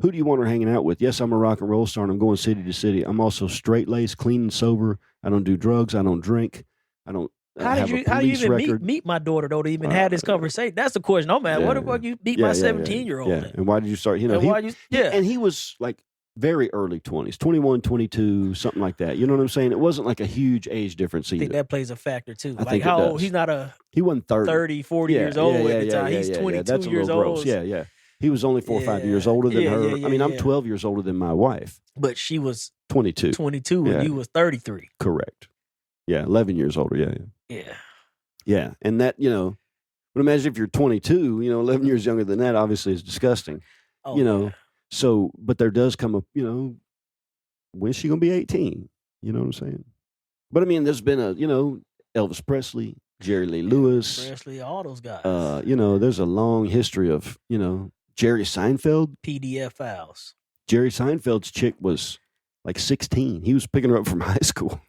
who do you want her hanging out with? Yes, I'm a rock and roll star, and I'm going city to city. I'm also straight-laced, clean and sober. I don't do drugs. I don't drink. I don't How did you even meet my daughter, though, to even have this conversation? That's the question. Oh, man, what the fuck you meet my 17-year-old? Yeah, and why did you start? And he was like very early 20s, 21, 22, something like that. You know what I'm saying? It wasn't like a huge age difference either. I think that plays a factor, too. I like think how old? He's not he wasn't 30, 40 years old at the time. He's 22 that's a years little old. Gross. Yeah. He was only 4 or 5 years older than her. I mean, I'm 12 years older than my wife. But she was 22. 22 and you was 33. Correct. Yeah, 11 years older. Yeah. Yeah, and that, but imagine if you're 22, 11 years younger than that obviously is disgusting. Oh, So, but there does come a, when's she going to be 18? You know what I'm saying? But I mean, there's been Elvis Presley, Jerry Lee Lewis. Presley, all those guys. There's a long history of, Jerry Seinfeld. PDF files. Jerry Seinfeld's chick was like 16. He was picking her up from high school.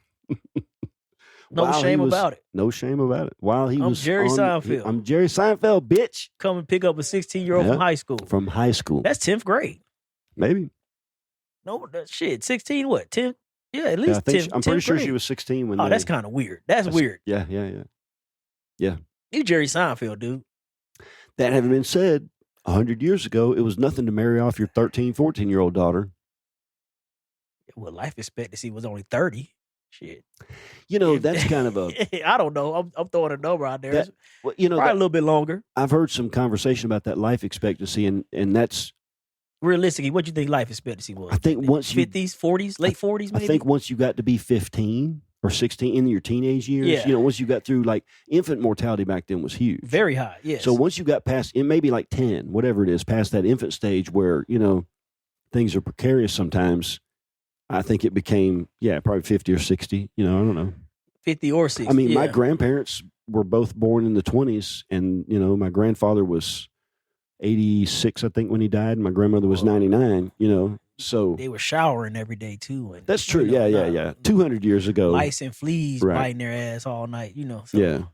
No shame about it. No shame about it. While he was Jerry Seinfeld. I'm Jerry Seinfeld, bitch. Come and pick up a 16-year-old from high school. From high school. That's 10th grade. Maybe. No, shit. 16 what? 10? Yeah, at least 10. I'm pretty sure she was 16 when that's kind of weird. That's weird. Yeah. You Jerry Seinfeld, dude. That having been said, 100 years ago, it was nothing to marry off your 13, 14-year-old daughter. Well, life expectancy was only 30. Shit. That's kind of a... I don't know. I'm throwing a number out there. Probably a little bit longer. I've heard some conversation about that life expectancy, and that's... Realistically, what do you think life expectancy was? I think once 50s, 40s, late 40s maybe? I think once you got to be 15 or 16 in your teenage years, once you got through, like, infant mortality back then was huge. Very high, yes. So once you got past, it may be like 10, whatever it is, past that infant stage where, things are precarious sometimes... I think it became, probably 50 or 60. I don't know. 50 or 60. I mean, my grandparents were both born in the 20s, and, my grandfather was 86, I think, when he died. And my grandmother was 99, so. They were showering every day, too. And, that's true. Yeah. 200 years ago. Lice and fleas biting their ass all night, So,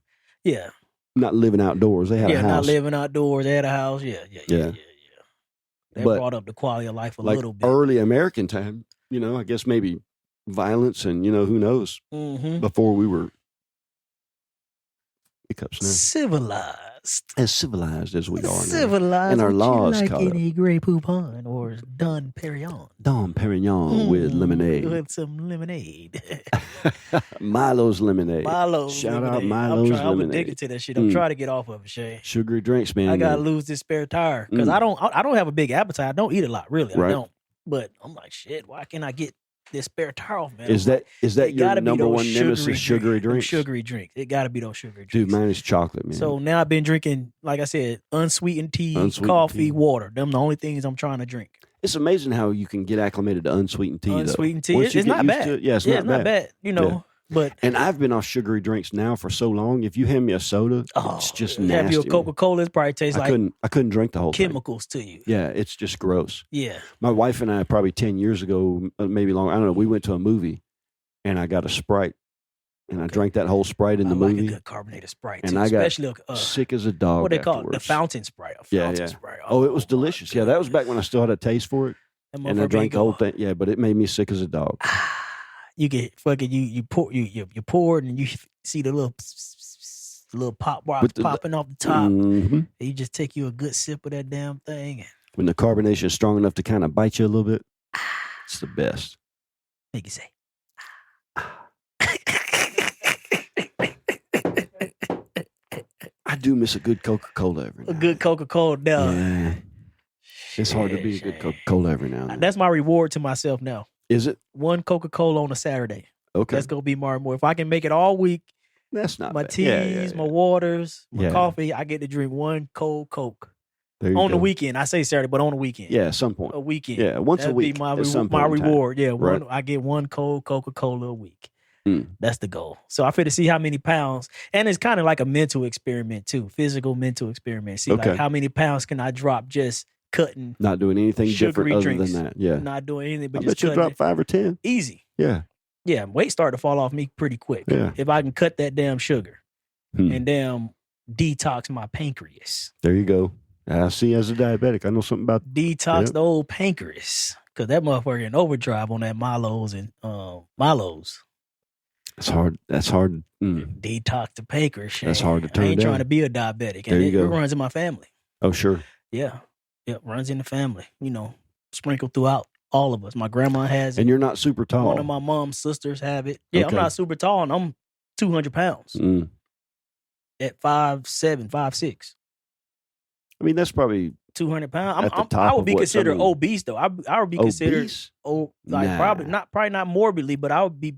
yeah. Not living outdoors. They had a house. Not living outdoors. They had a house. Yeah. That brought up the quality of life a little bit. Early American time. I guess maybe violence and, who knows, before we were hiccups now. Civilized. As civilized as we are now. Civilized. And our laws like any Grey Poupon or Dom Perignon. Dom Perignon with lemonade. With some lemonade. Milo's lemonade. Shout out Milo's lemonade. I'm addicted to that shit. I'm trying to get off of it, Shay. Sugary drinks, man. I gotta lose this spare tire. Because I don't have a big appetite. I don't eat a lot, really. I don't. But I'm like, shit, why can't I get this spare tire off, man? Is that your number one nemesis, sugary drinks? Sugary drinks. It got to be those sugary drinks. Dude, mine is chocolate, man. So now I've been drinking, like I said, unsweetened tea, coffee, water. Them the only things I'm trying to drink. It's amazing how you can get acclimated to unsweetened tea, Unsweetened tea. It's not bad. it's not bad. You know. And I've been off sugary drinks now for so long. If you hand me a soda, it's just nasty. Have you a Coca-Cola? It probably tastes like I couldn't drink the whole chemicals to you. Yeah, it's just gross. Yeah. My wife and I, probably 10 years ago, maybe longer, I don't know, we went to a movie and I got a Sprite. And I drank that whole Sprite in the movie. I like a good carbonated Sprite, too. And I got sick as a dog. What they call it? The fountain Sprite. Sprite. Oh, it was delicious. Yeah, that was back when I still had a taste for it. And I drank the whole thing. Yeah, but it made me sick as a dog. You get fucking you pour it and you see the little pop rocks popping off the top. Mm-hmm. And you just take you a good sip of that damn thing. When the carbonation is strong enough to kind of bite you a little bit, it's the best. Make you say. I do miss a good Coca-Cola every now. A good Coca-Cola now. Yeah. It's hard to beat a good Coca-Cola every now and then. That's my reward to myself now. Is it? One Coca-Cola on a Saturday. Okay. That's going to be more and more. If I can make it all week, that's not my bad. teas, my waters, my coffee, I get to drink one cold Coke. On the weekend. I say Saturday, but on the weekend. Yeah, at some point. A weekend. Yeah, once a week. That'd be my reward. Yeah, I get one cold Coca-Cola a week. That's the goal. So I feel to see how many pounds, and it's kind of like a mental experiment too, physical mental experiment. See like how many pounds can I drop just cutting, not doing anything different other than that. Yeah, not doing anything but I just bet you drop 5 or 10 easy. Yeah, weight started to fall off me pretty quick. Yeah, if I can cut that damn sugar and damn detox my pancreas. There you go. I see. As a diabetic, I know something about detox the old pancreas because that motherfucker in overdrive on that Milos and Milos. It's hard. That's hard. Detox the pancreas. Shane. That's hard to turn I ain't down. trying to be a diabetic. There you go. It runs in my family. Oh, sure. Yeah. Runs in the family. Sprinkled throughout all of us. My grandma has it. And you're not super tall. One of my mom's sisters have it. Yeah, I'm not super tall, and I'm 200 pounds. At 5'7", 5'6". I mean, that's probably 200 pounds. I would be considered obese, though. I would be considered probably not morbidly, but I would be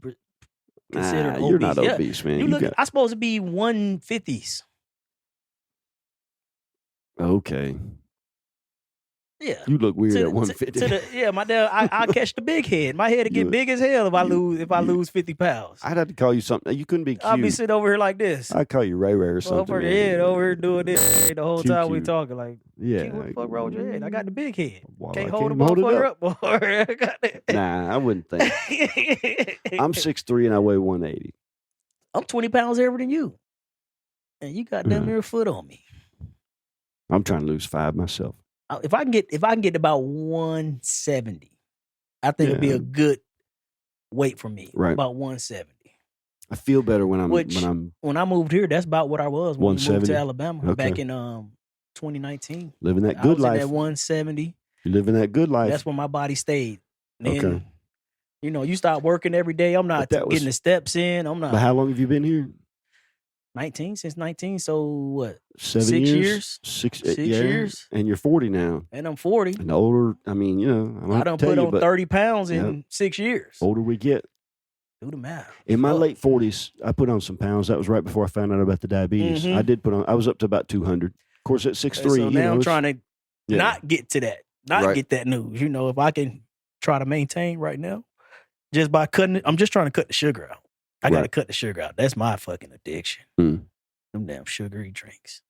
considered obese. You're not obese, man. I'm supposed to be 150s. Okay. Yeah. You look weird at 150. My dad, I catch the big head. My head would get big as hell if I lose 50 pounds. I'd have to call you something. You couldn't be cute. I'd be sitting over here like this. I'd call you Ray Ray or something. Over your head, over here doing this the whole time we talking. Like, yeah. What the fuck wrong with your head? I got the big head. Well, can't hold the motherfucker up, boy. Nah, I wouldn't think. I'm 6'3" and I weigh 180. I'm 20 pounds heavier than you. And you got damn near a foot on me. I'm trying to lose 5 myself. If I can get about 170, I think it'd be a good weight for me. Right. About 170. I feel better when I moved here, that's about what I was when we moved to Alabama back in 2019. Living that good life. At 170. You're living that good life. That's when my body stayed. Then, you start working every day. I'm not getting the steps in. I'm not. But how long have you been here? 19, since 19. So what? 7 years? 6 years. And you're 40 now. And I'm 40. And the older, I mean, I done put on 30 pounds in 6 years. Older we get. Do the math. In my late 40s, I put on some pounds. That was right before I found out about the diabetes. I did I was up to about 200. Of course, at 6'3". So now I'm trying to not get to that. Get that news. If I can try to maintain right now, just by cutting it, I'm just trying to cut the sugar out. I got to cut the sugar out. That's my fucking addiction. Them damn sugary drinks.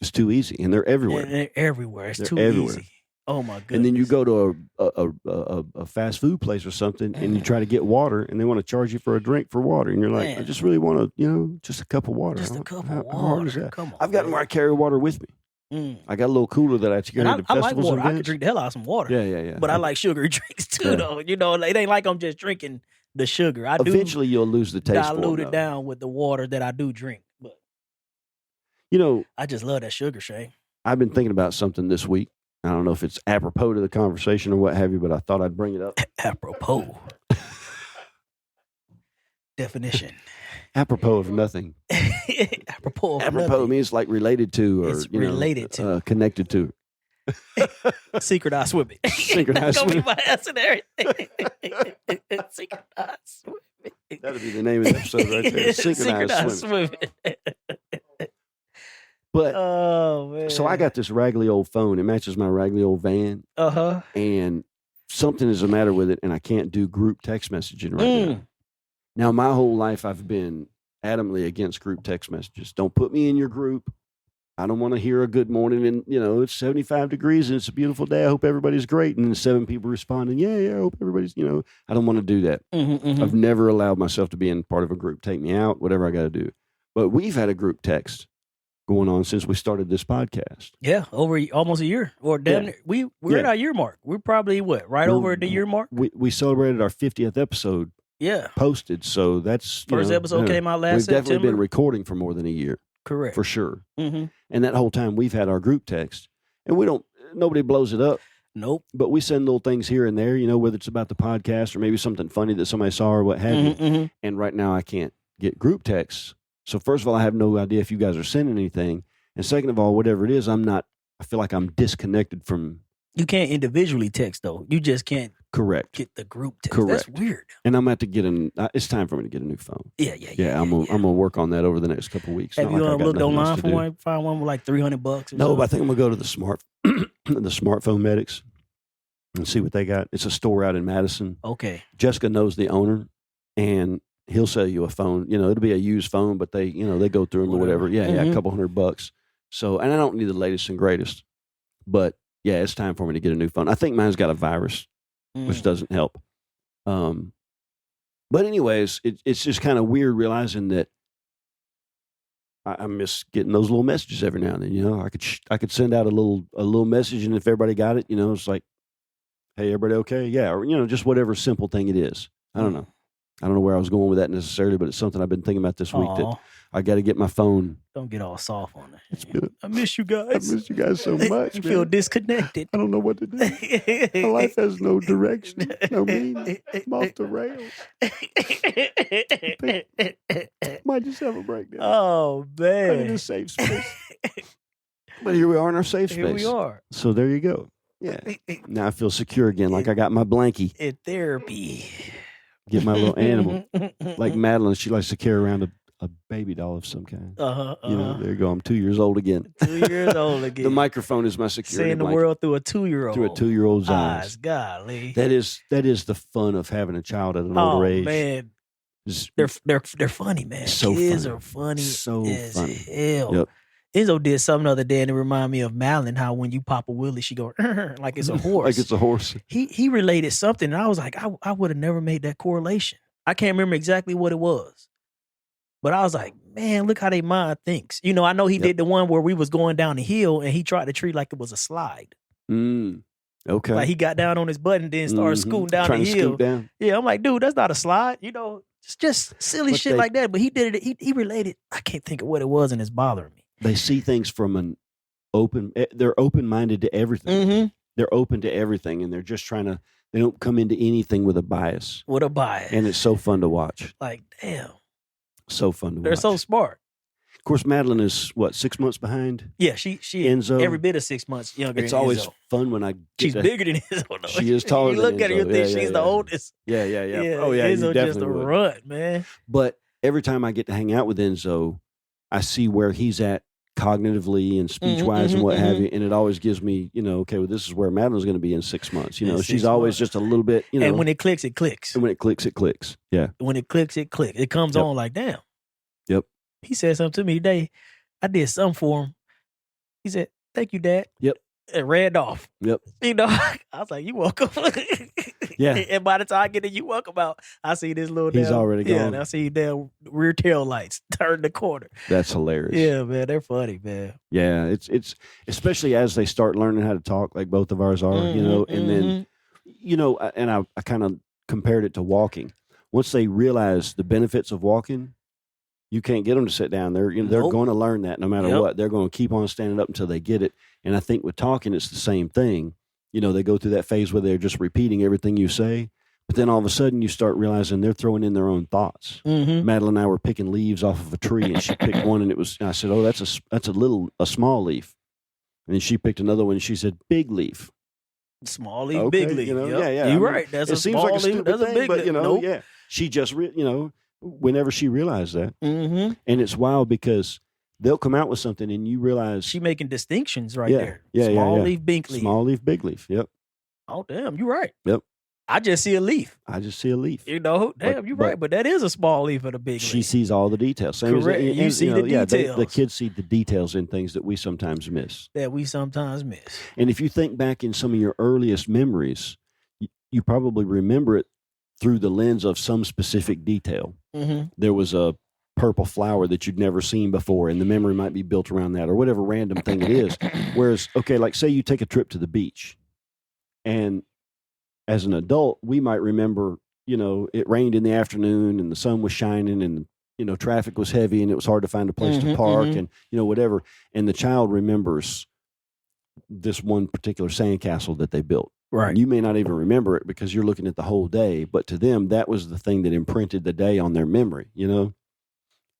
It's too easy, and they're everywhere. And they're everywhere. It's too easy. Oh my goodness. And then you go to a fast food place or something, and you try to get water, and they want to charge you for a drink for water, and you're like, I just really want to, just a cup of water. Just a cup of water. How hard is that? Come on. I've gotten where I carry water with me. I got a little cooler that I carry to festivals. I like water. And I can drink the hell out of some water. Yeah. But I like sugary drinks too, though. It ain't like I'm just drinking the sugar. Eventually, you'll lose the taste. Dilute it down with the water that I do drink. But I just love that sugar, Shane. I've been thinking about something this week. I don't know if it's apropos to the conversation or what have you, but I thought I'd bring it up. Apropos. Definition. Apropos of nothing. Apropos means like related to, or it's related to, connected to. Synchronized swimming. Synchronized swimming. That's gonna be my ass and everything. Synchronized swimming. That'll be the name of the episode right there. Synchronized swimming. But so I got this raggedy old phone. It matches my raggedy old van. And something is the matter with it, and I can't do group text messaging right now. Now, my whole life, I've been adamantly against group text messages. Don't put me in your group. I don't want to hear a good morning and, it's 75 degrees and it's a beautiful day. I hope everybody's great. And then 7 people responding, yeah, I hope everybody's, I don't want to do that. I've never allowed myself to be in part of a group. Take me out, whatever I got to do. But we've had a group text going on since we started this podcast. Yeah, over almost a year. Or damn, we're at our year mark. We're probably we're over the year mark? We celebrated our 50th episode. Yeah. Posted. So that's first episode came out last September. We've definitely been recording recording for more than a year. Correct. For sure. And that whole time we've had our group text, and nobody blows it up. Nope. But we send little things here and there, whether it's about the podcast or maybe something funny that somebody saw or what have you. And right now I can't get group texts. So first of all, I have no idea if you guys are sending anything. And second of all, whatever it is, I feel like I'm disconnected from. You can't individually text though. You just can't. Correct. Get the group text. Correct. That's weird. And I'm going to have to get it's time for me to get a new phone. Yeah. I'm going to work on that over the next couple of weeks. Have you looked online for one? Find one with like $300? No, but I think I'm going to go to the smartphone medics and see what they got. It's a store out in Madison. Okay. Jessica knows the owner, and he'll sell you a phone. It'll be a used phone, but they go through them or whatever. Yeah, a couple $100. So, and I don't need the latest and greatest, but yeah, it's time for me to get a new phone. I think mine's got a virus, which doesn't help. But anyways, it's just kind of weird realizing that I miss getting those little messages every now and then. I could send out a little message, and if everybody got it, it's like, hey, everybody okay? Yeah, or just whatever simple thing it is. I don't know. I don't know where I was going with that necessarily, but it's something I've been thinking about this week that I got to get my phone. Don't get all soft on it. It's been I miss you guys. I miss you guys so much. You feel disconnected. I don't know what to do. My life has no direction. No meaning. I'm off the rails. Might just have a breakdown. Oh, man. I need a safe space. But here we are in our safe space. Here we are. So there you go. Yeah. Now I feel secure again, like I got my blankie. In therapy. Get my little animal. Like Madeline, she likes to carry around a baby doll of some kind. There you go. I'm 2 years old again. 2 years old again. The microphone is my security Seeing the blanket. world through a 2-year-old. Through a 2-year-old's eyes. Golly. That is the fun of having a child at an older age. Oh, man. They're funny, man. So Kids funny. are funny So as funny. hell. Yep. Enzo did something the other day and it reminded me of Madeline, how when you pop a wheelie, she go, like it's a horse. Like it's a horse. He related something and I was like, I would have never made that correlation. I can't remember exactly what it was. But I was like, man, look how they mind thinks. I know he did the one where we was going down the hill and he tried to treat like it was a slide. Okay. Like he got down on his butt and then started scooting down the hill. Scoot down. Yeah, I'm like, dude, that's not a slide. It's just silly shit like that. But he did it. He related. I can't think of what it was and it's bothering me. They see things from they're open-minded to everything. They're open to everything and they're just they don't come into anything with a bias. And it's so fun to watch. Like, damn. So fun to watch. They're so smart. Of course, Madeline is, 6 months behind? Yeah, she Enzo. Every bit of 6 months younger It's than always Enzo. fun when I get She's bigger than Enzo, though. She is taller than Enzo. You look at her, you think she's the oldest. Yeah. Oh, yeah, Enzo you definitely just a would. runt, man. But every time I get to hang out with Enzo, I see where he's at cognitively and speech-wise and what have you, and it always gives me, okay, well, this is where Madeline's going to be in 6 months. She's always just a little bit, And when it clicks, it clicks. And when it clicks, it clicks. Yeah. When it clicks, it clicks. It comes on like, damn. Yep. He said something to me today. I did something for him. He said, thank you, Dad. Yep. And ran off. Yep. I was like, you welcome. Yeah. And by the time I get to you welcome out, I see this little He's damn, already gone. Yeah, and I see damn rear tail lights turn the corner. That's hilarious. Yeah, man, they're funny, man. Yeah, it's especially as they start learning how to talk like both of ours are, and then, and I kind of compared it to walking. Once they realize the benefits of walking, you can't get them to sit down. They're going to learn that no matter what. They're going to keep on standing up until they get it. And I think with talking, it's the same thing. They go through that phase where they're just repeating everything you say. But then all of a sudden you start realizing they're throwing in their own thoughts. Madeline and I were picking leaves off of a tree and she picked one and I said, oh, that's a small leaf. And then she picked another one and she said, big leaf. Small leaf, big leaf. Yeah. You're right. That's a small leaf. Stupid That's a big thing, but leaf. yeah. She just, whenever she realized that. And it's wild because they'll come out with something and you realize. She making distinctions there. Yeah. Small leaf, big leaf. Small leaf, big leaf. Yep. Oh, damn. You're right. Yep. I just see a leaf. I just see a leaf. Damn, you're right, but that is a small leaf of the big leaf. She sees all the details. Same Correct. You see the details. The kids see the details in things that we sometimes miss. And if you think back in some of your earliest memories, you probably remember it through the lens of some specific detail. Mm-hmm. There was a purple flower that you'd never seen before, and the memory might be built around that, or whatever random thing it is. Whereas, okay, like say you take a trip to the beach, and as an adult, we might remember, it rained in the afternoon and the sun was shining and, traffic was heavy and it was hard to find a place to park and, whatever. And the child remembers this one particular sandcastle that they built. Right. You may not even remember it because you're looking at the whole day, but to them, that was the thing that imprinted the day on their memory,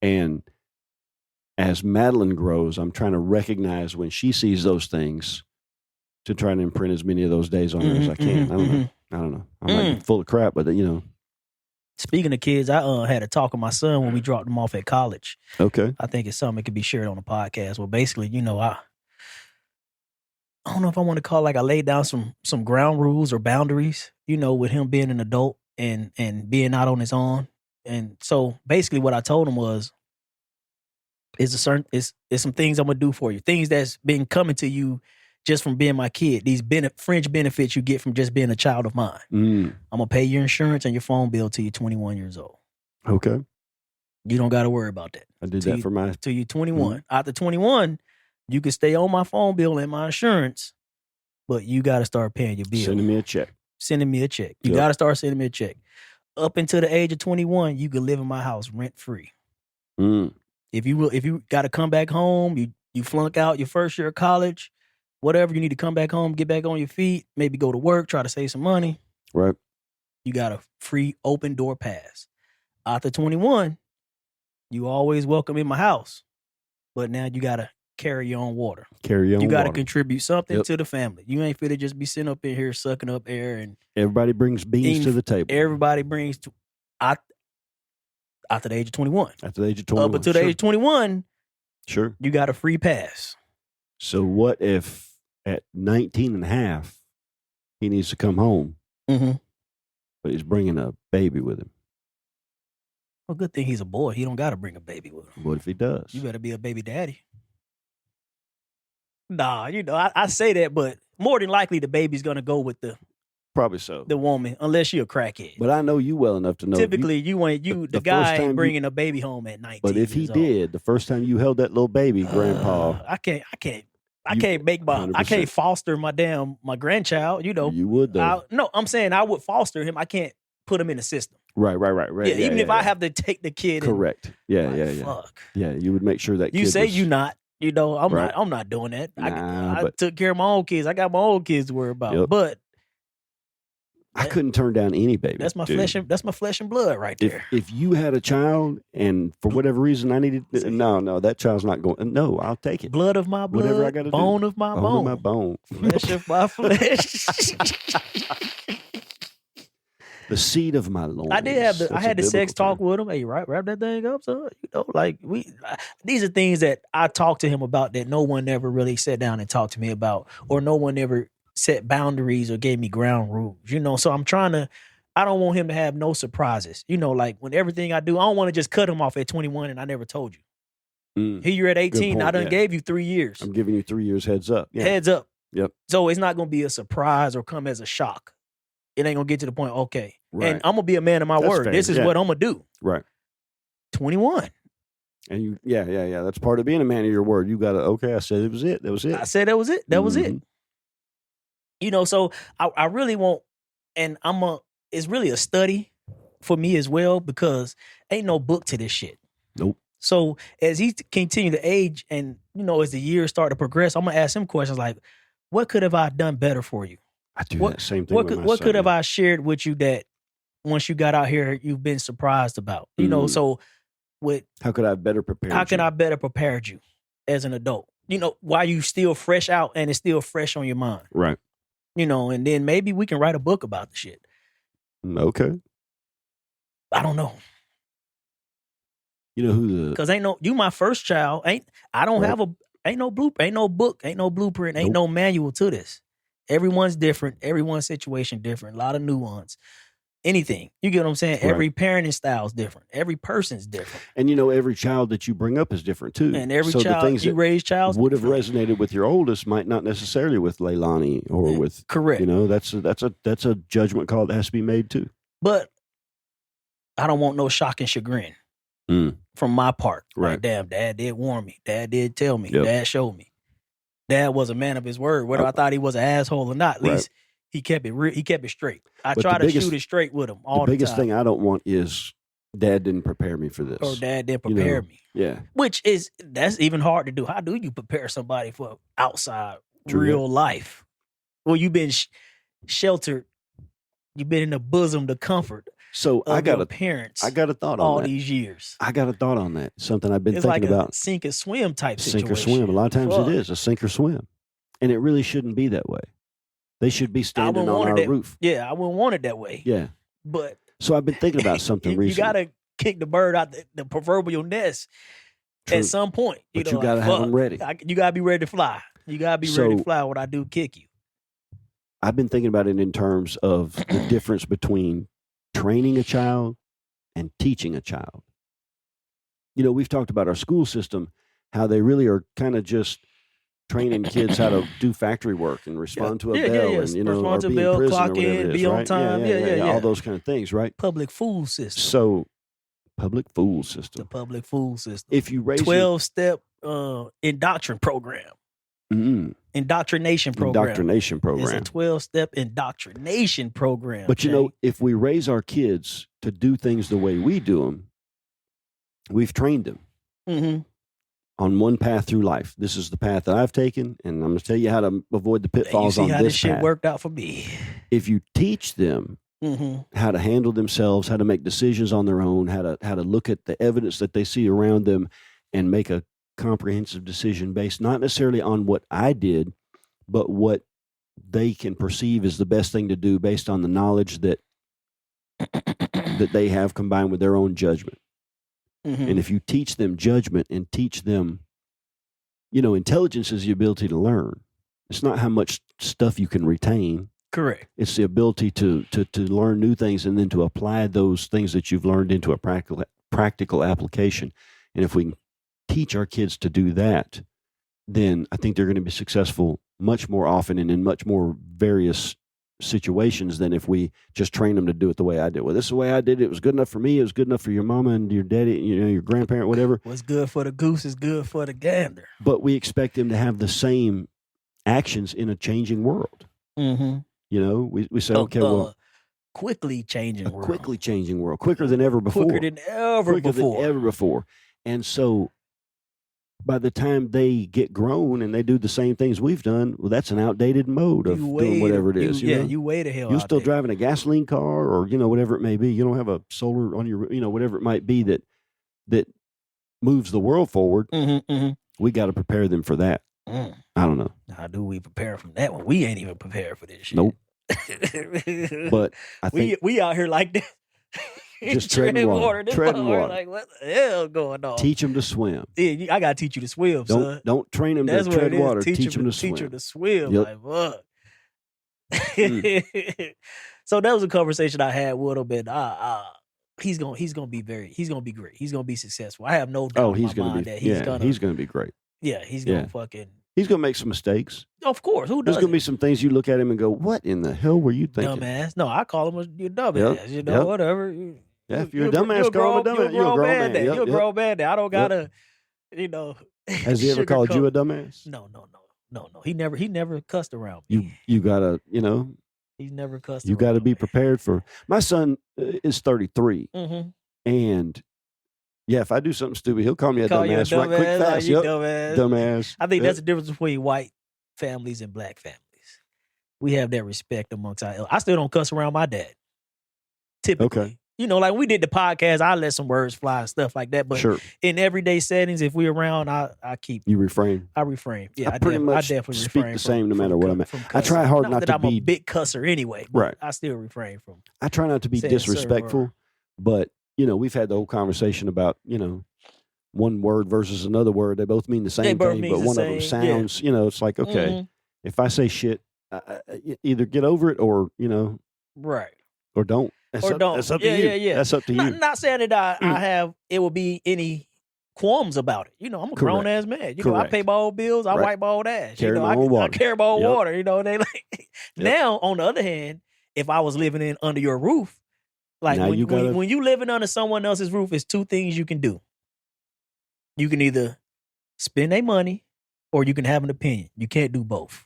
And as Madeline grows, I'm trying to recognize when she sees those things to try and imprint as many of those days on her as I can. I don't know. I might be full of crap, but Speaking of kids, I had a talk with my son when we dropped him off at college. Okay. I think it's something that could be shared on the podcast. Well, basically, I don't know if I want to call it like I laid down some ground rules or boundaries, with him being an adult and being out on his own. And so basically what I told him was, it's some things I'm gonna do for you. Things that's been coming to you just from being my kid. These fringe benefits you get from just being a child of mine. I'm gonna pay your insurance and your phone bill till you're 21 years old. Okay. You don't got to worry about that. I did that for my... Till you're 21. After 21, you can stay on my phone bill and my insurance, but you got to start paying your bill. Sending me a check. You got to start sending me a check. Up until the age of 21, you can live in my house rent free. If you got to come back home, you flunk out your first year of college, whatever, you need to come back home, get back on your feet, maybe go to work, try to save some money. Right. You got a free open door pass. After 21, you always welcome in my house. But now you got to carry your own water. You got to contribute something to the family. You ain't fit to just be sitting up in here sucking up air. And everybody brings beans to the table. Everybody brings after the age of 21. After the age of 21. Up until the age of 21, sure, you got a free pass. So what if at 19 and a half, he needs to come home, but he's bringing a baby with him? Well, good thing he's a boy. He don't got to bring a baby with him. What if he does? You better be a baby daddy. Nah, I say that, but more than likely the baby's going to go with probably so. The woman, unless you're a crackhead. But I know you well enough to know. Typically, the guy ain't bringing a baby home at 19. But if he did, the first time you held that little baby, Grandpa, I can't foster my grandchild. You would though. No, I'm saying I would foster him. I can't put him in the system. Right. Yeah, even if I have to take the kid. Correct. Yeah. Fuck. Yeah, you would make sure that you kid say was... you not. I'm not doing that. I took care of my own kids. I got my own kids to worry about. Yep. But I couldn't turn down any baby. That's my flesh and blood right there. If you had a child and for whatever reason I needed, no, that child's not going. No, I'll take it. Blood of my blood, whatever I got to do. Bone of my bone, of my bone, flesh of my flesh. The seed of my loins. I had the sex talk with him. Hey, wrap that thing up, son. These are things that I talked to him about that no one ever really sat down and talked to me about, or no one ever set boundaries or gave me ground rules. So I don't want him to have no surprises. Like when everything I do, I don't want to just cut him off at 21 and I never told you. Here you're at 18. I done gave you 3 years. I'm giving you 3 years heads up. Yeah. Heads up. Yep. So it's not going to be a surprise or come as a shock. It ain't going to get to the point, okay. Right. And I'm going to be a man of my word. Fair. This is what I'm going to do. Right. 21. And you, yeah. That's part of being a man of your word. You got to, okay, I said it was it. That was it. I said that was it. That was it. So I really want, and it's really a study for me as well, because ain't no book to this shit. Nope. So as he continue to age and, as the years start to progress, I'm going to ask him questions like, what could have I done better for you? I do that same thing with my son. What could have I shared with you that once you got out here, you've been surprised about? So how could I have better prepared you? How can I better prepare you as an adult? While you still fresh out and it's still fresh on your mind. Right. And then maybe we can write a book about the shit. Okay. I don't know. Because you my first child. Ain't no blueprint, ain't no blueprint, ain't no manual to this. Everyone's different. Everyone's situation different. A lot of nuance. Anything. You get what I'm saying? Right. Every parenting style is different. Every person's different. And every child that you bring up is different too. And every so child the things you raise child would have resonated with your oldest might not necessarily with Leilani or with correct. That's a judgment call that has to be made too. But I don't want no shock and chagrin from my part. Right. Like, damn, Dad did warn me. Dad did tell me. Yep. Dad showed me. Dad was a man of his word. Whether I thought he was an asshole or not, at least he kept it real. He kept it straight. I try to shoot it straight with him all the time. The biggest thing I don't want is Dad didn't prepare me for this. Or Dad didn't prepare me. Yeah. That's even hard to do. How do you prepare somebody for outside real life? Well, you've been sheltered. You've been in the bosom, the comfort. So I got parents. I got a thought on all that. These years. I got a thought on that. Something I've been it's thinking like about. A sink or swim type situation. Sink or swim. A lot of times it is a sink or swim, and it really shouldn't be that way. They should be standing on our roof. Yeah, I wouldn't want it that way. Yeah, but so I've been thinking about something recently. You gotta kick the bird out the proverbial nest at some point. You gotta have them ready. You gotta be ready to fly. You gotta be ready to fly when I do kick you. I've been thinking about it in terms of the difference between training a child and teaching a child. We've talked about our school system, how they really are kind of just training kids how to do factory work and respond to a bell and, respond to or be bell, in prison clock or whatever in, it is, be on right? time. Yeah. All those kind of things, right? Public fool system. So, public fool system. The public fool system. If you raise 12-step indoctrination program. Mm-hmm. Indoctrination program. It's a 12-step indoctrination program. But if we raise our kids to do things the way we do them, we've trained them on one path through life. This is the path that I've taken, and I'm going to tell you how to avoid the pitfalls on this path. You see how this shit worked out for me. If you teach them how to handle themselves, how to make decisions on their own, how to look at the evidence that they see around them and make a comprehensive decision based not necessarily on what I did, but what they can perceive as the best thing to do based on the knowledge that they have combined with their own judgment. And if you teach them judgment and teach them, intelligence is the ability to learn. It's not how much stuff you can retain. Correct. It's the ability to learn new things and then to apply those things that you've learned into a practical application. And if we can teach our kids to do that, then I think they're going to be successful much more often and in much more various situations than if we just train them to do it the way I did. Well, this is the way I did it. It was good enough for me. It was good enough for your mama and your daddy, your grandparent, whatever. What's good for the goose is good for the gander. But we expect them to have the same actions in a changing world. We say, okay, well, quickly changing world. Quickly changing world. Quicker than ever before. Quicker than ever before. And so by the time they get grown and they do the same things we've done, well, that's an outdated mode of doing whatever it is. You way the hell. You're still driving a gasoline car, or whatever it may be. You don't have a solar on your, whatever it might be that moves the world forward. We got to prepare them for that. I don't know. How do we prepare from that one? We ain't even prepared for this shit. Nope. But I think we out here like this. Just treading water. Treading water. Like, what the hell going on? Teach them to swim. Yeah, I got to teach you to swim, son. Don't train them to tread water. Teach them to swim. Teach them to swim. Yep. Like, what? So that was a conversation I had with him, and he's gonna be great. He's gonna be successful. I have no doubt in my mind that he's gonna be great. Yeah, he's gonna fucking. He's gonna make some mistakes. Of course, who does? There's gonna be some things you look at him and go, "What in the hell were you thinking?" Dumbass. No, I call him a dumbass. Whatever. Yeah, if you're a dumbass, call him a dumbass. You're a grown man. You're a grown man. I don't gotta, Has he ever called you a dumbass? No. He never cussed around me. You gotta, He's never cussed. You got to be prepared for. My son is 33, and yeah, if I do something stupid, he'll call me a dumbass right quick, fast. Dumbass. I think that's the difference between white families and black families. We have that respect amongst our. I still don't cuss around my dad. Typically. Okay. Like we did the podcast, I let some words fly and stuff like that. But in everyday settings, if we're around, I keep. You refrain? I refrain. Yeah, I definitely speak the same no matter what I'm at. I try hard not to I'm a big cusser anyway. Right. I still refrain from. I try not to be disrespectful, but we've had the whole conversation about, one word versus another word. They both mean the same thing, but one of them sounds, it's like, okay, if I say shit, either get over it or right, or don't. That's up to you. Yeah. That's up to you. Not saying that I have it will be any qualms about it. I'm a grown ass man. I pay my own bills. I wipe my own ass. Carry my own water. I carry my own water. They like now. On the other hand, if I was living under your roof, like when you living under someone else's roof, it's two things you can do. You can either spend their money or you can have an opinion. You can't do both.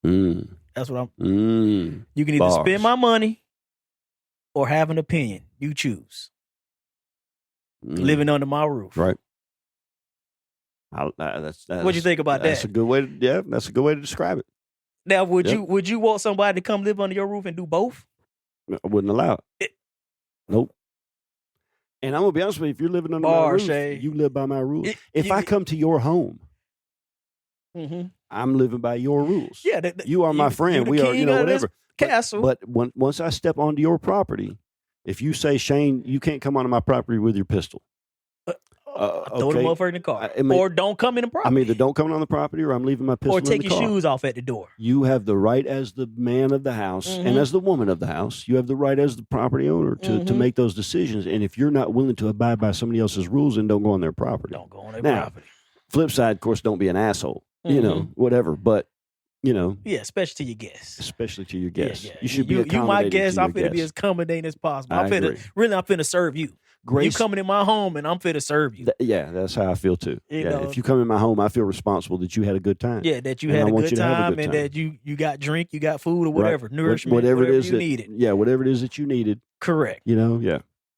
That's what I'm. You can either spend my money or have an opinion. You choose. Living under my roof. Right. What you think about that? That's a good way. That's a good way to describe it. Now, would you want somebody to come live under your roof and do both? I wouldn't allow it. Nope. And I'm gonna be honest with you. If you're living under my roof, you live by my rules. If I come to your home, I'm living by your rules. Yeah, you are my friend. We are, whatever. Castle. But once I step onto your property, if you say, Shane, you can't come onto my property with your pistol. Throw the motherfucker in the car. Or don't come in the property. I'm either don't come on the property or I'm leaving my pistol in the car. Or take your shoes off at the door. You have the right as the man of the house and as the woman of the house. You have the right as the property owner to make those decisions. And if you're not willing to abide by somebody else's rules, then don't go on their property. Don't go on their property. Flip side, of course, don't be an asshole. Whatever. But, yeah, especially to your guests. Especially to your guests. Yeah. You should be accommodating. You my guest. I'm finna be as accommodating as possible. I'm agree. finna serve you. You coming in my home and I'm finna serve you. That's how I feel too. If you come in my home, I feel responsible that you had a good time. Yeah, that you had a good time and that you got drink, you got food or whatever, nourishment, whatever it is you needed. Yeah, whatever it is that you needed. Correct.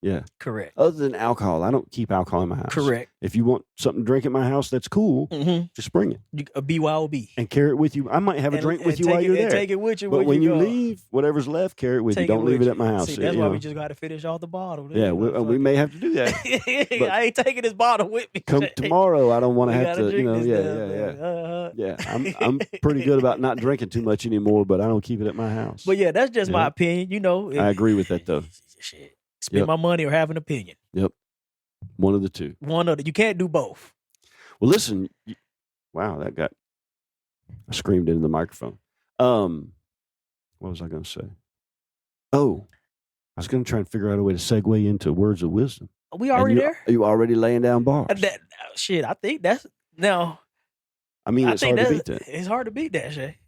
Yeah. Correct. Other than alcohol, I don't keep alcohol in my house. Correct. If you want something to drink at my house, that's cool. Just bring it. A BYOB. And carry it with you. I might have a drink with you while you're there. Take it with you. But when you go. leave, whatever's left, carry it with you. Don't leave it at my house. See, that's why we just got to finish off the bottle. Yeah, we may have to do that. I ain't taking this bottle with me. Come tomorrow, I don't want to have to, Yeah. I'm pretty good about not drinking too much anymore, but I don't keep it at my house. But yeah, that's just my opinion. I agree with that though. Shit. Spend my money or have an opinion. Yep. One of the two. You can't do both. Well, listen. Wow, I screamed into the microphone. What was I going to say? Oh, I was going to try and figure out a way to segue into words of wisdom. Are we already there? Are you already laying down bars? I think that's now. I mean, it's hard to beat that. It's hard to beat that, Shay.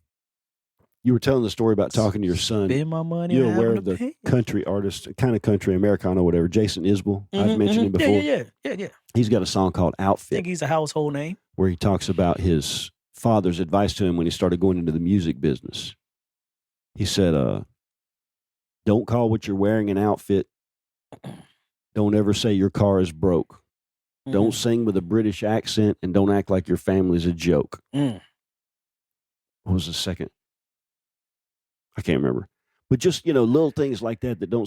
You were telling the story about talking to your son. Spend my money. You're aware of the country artist, kind of country Americana, whatever, Jason Isbell. I've mentioned him before. Yeah. He's got a song called Outfit. I think he's a household name. Where he talks about his father's advice to him when he started going into the music business. He said, don't call what you're wearing an outfit. Don't ever say your car is broke. Don't sing with a British accent, and don't act like your family's a joke. What was the second? I can't remember. But just, little things like that don't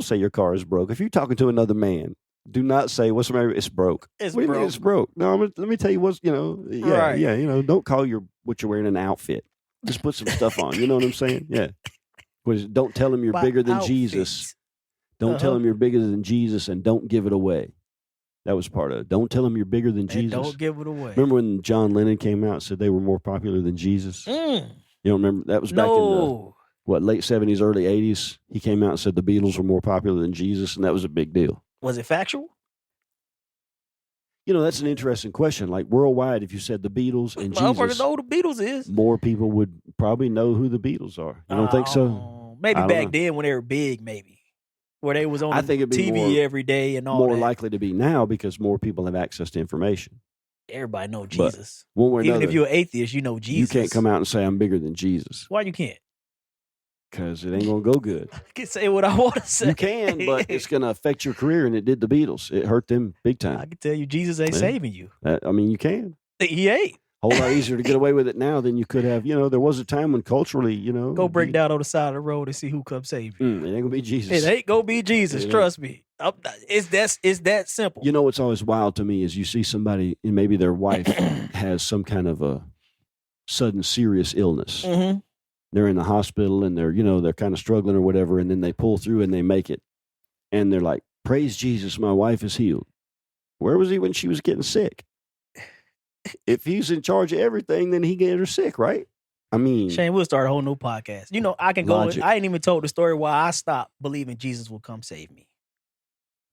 say your car is broke. If you're talking to another man, do not say, what's the matter? It's broke. What do you mean it's broke? No, let me tell you what's, right. Don't call what you're wearing an outfit. Just put some stuff on. You know what I'm saying? Yeah. Don't tell him you're bigger than Jesus. Don't tell him you're bigger than Jesus and don't give it away. That was part of it. Don't tell him you're bigger than Jesus. Don't give it away. Remember when John Lennon came out and said they were more popular than Jesus? You don't remember? That was back in the late 70s, early 80s. He came out and said the Beatles were more popular than Jesus, and that was a big deal. Was it factual? That's an interesting question. Like worldwide, if you said the Beatles and Jesus, know who the Beatles is. More people would probably know who the Beatles are. You don't think so? Maybe back then when they were big, maybe. Where they was on TV every day and all that. More likely to be now because more people have access to information. Everybody know Jesus. Even if you're an atheist, you know Jesus. You can't come out and say I'm bigger than Jesus. Why you can't? Because it ain't going to go good. I can say what I want to say. You can, but it's going to affect your career, and it did the Beatles. It hurt them big time. I can tell you Jesus ain't saving you. You can. He ain't. A whole lot easier to get away with it now than you could have. There was a time when culturally, Go break down on the side of the road and see who comes save you. It ain't going to be Jesus. It ain't going to be Jesus. Trust me. It's that simple. What's always wild to me is you see somebody, and maybe their wife has some kind of a sudden serious illness. They're in the hospital and they're kind of struggling or whatever, and then they pull through and they make it. And they're like, praise Jesus, my wife is healed. Where was he when she was getting sick? If he's in charge of everything, then he get her sick, right? I mean, Shane, we'll start a whole new podcast. You know, I can logic. go. I ain't even told the story why I stopped believing Jesus will come save me.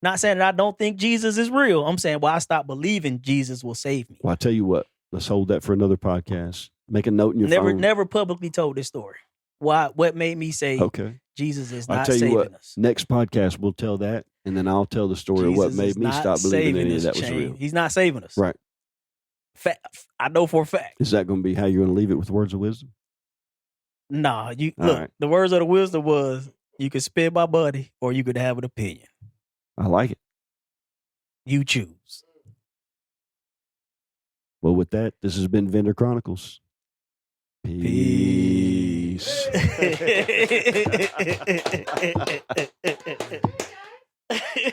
Not saying that I don't think Jesus is real. I'm saying why I stopped believing Jesus will save me. Well, I tell you what. Let's hold that for another podcast. Make a note in your phone. Never publicly told this story. Why? What made me say Jesus is not saving us? Next podcast we'll tell that, and then I'll tell the story of what made me stop believing any of that was real. He's not saving us. Right. I know for a fact. Is that going to be how you're going to leave it with words of wisdom? Nah, the words of the wisdom was you could spin my money or you could have an opinion. I like it. You choose. Well, with that, this has been Vendor Chronicles. Peace.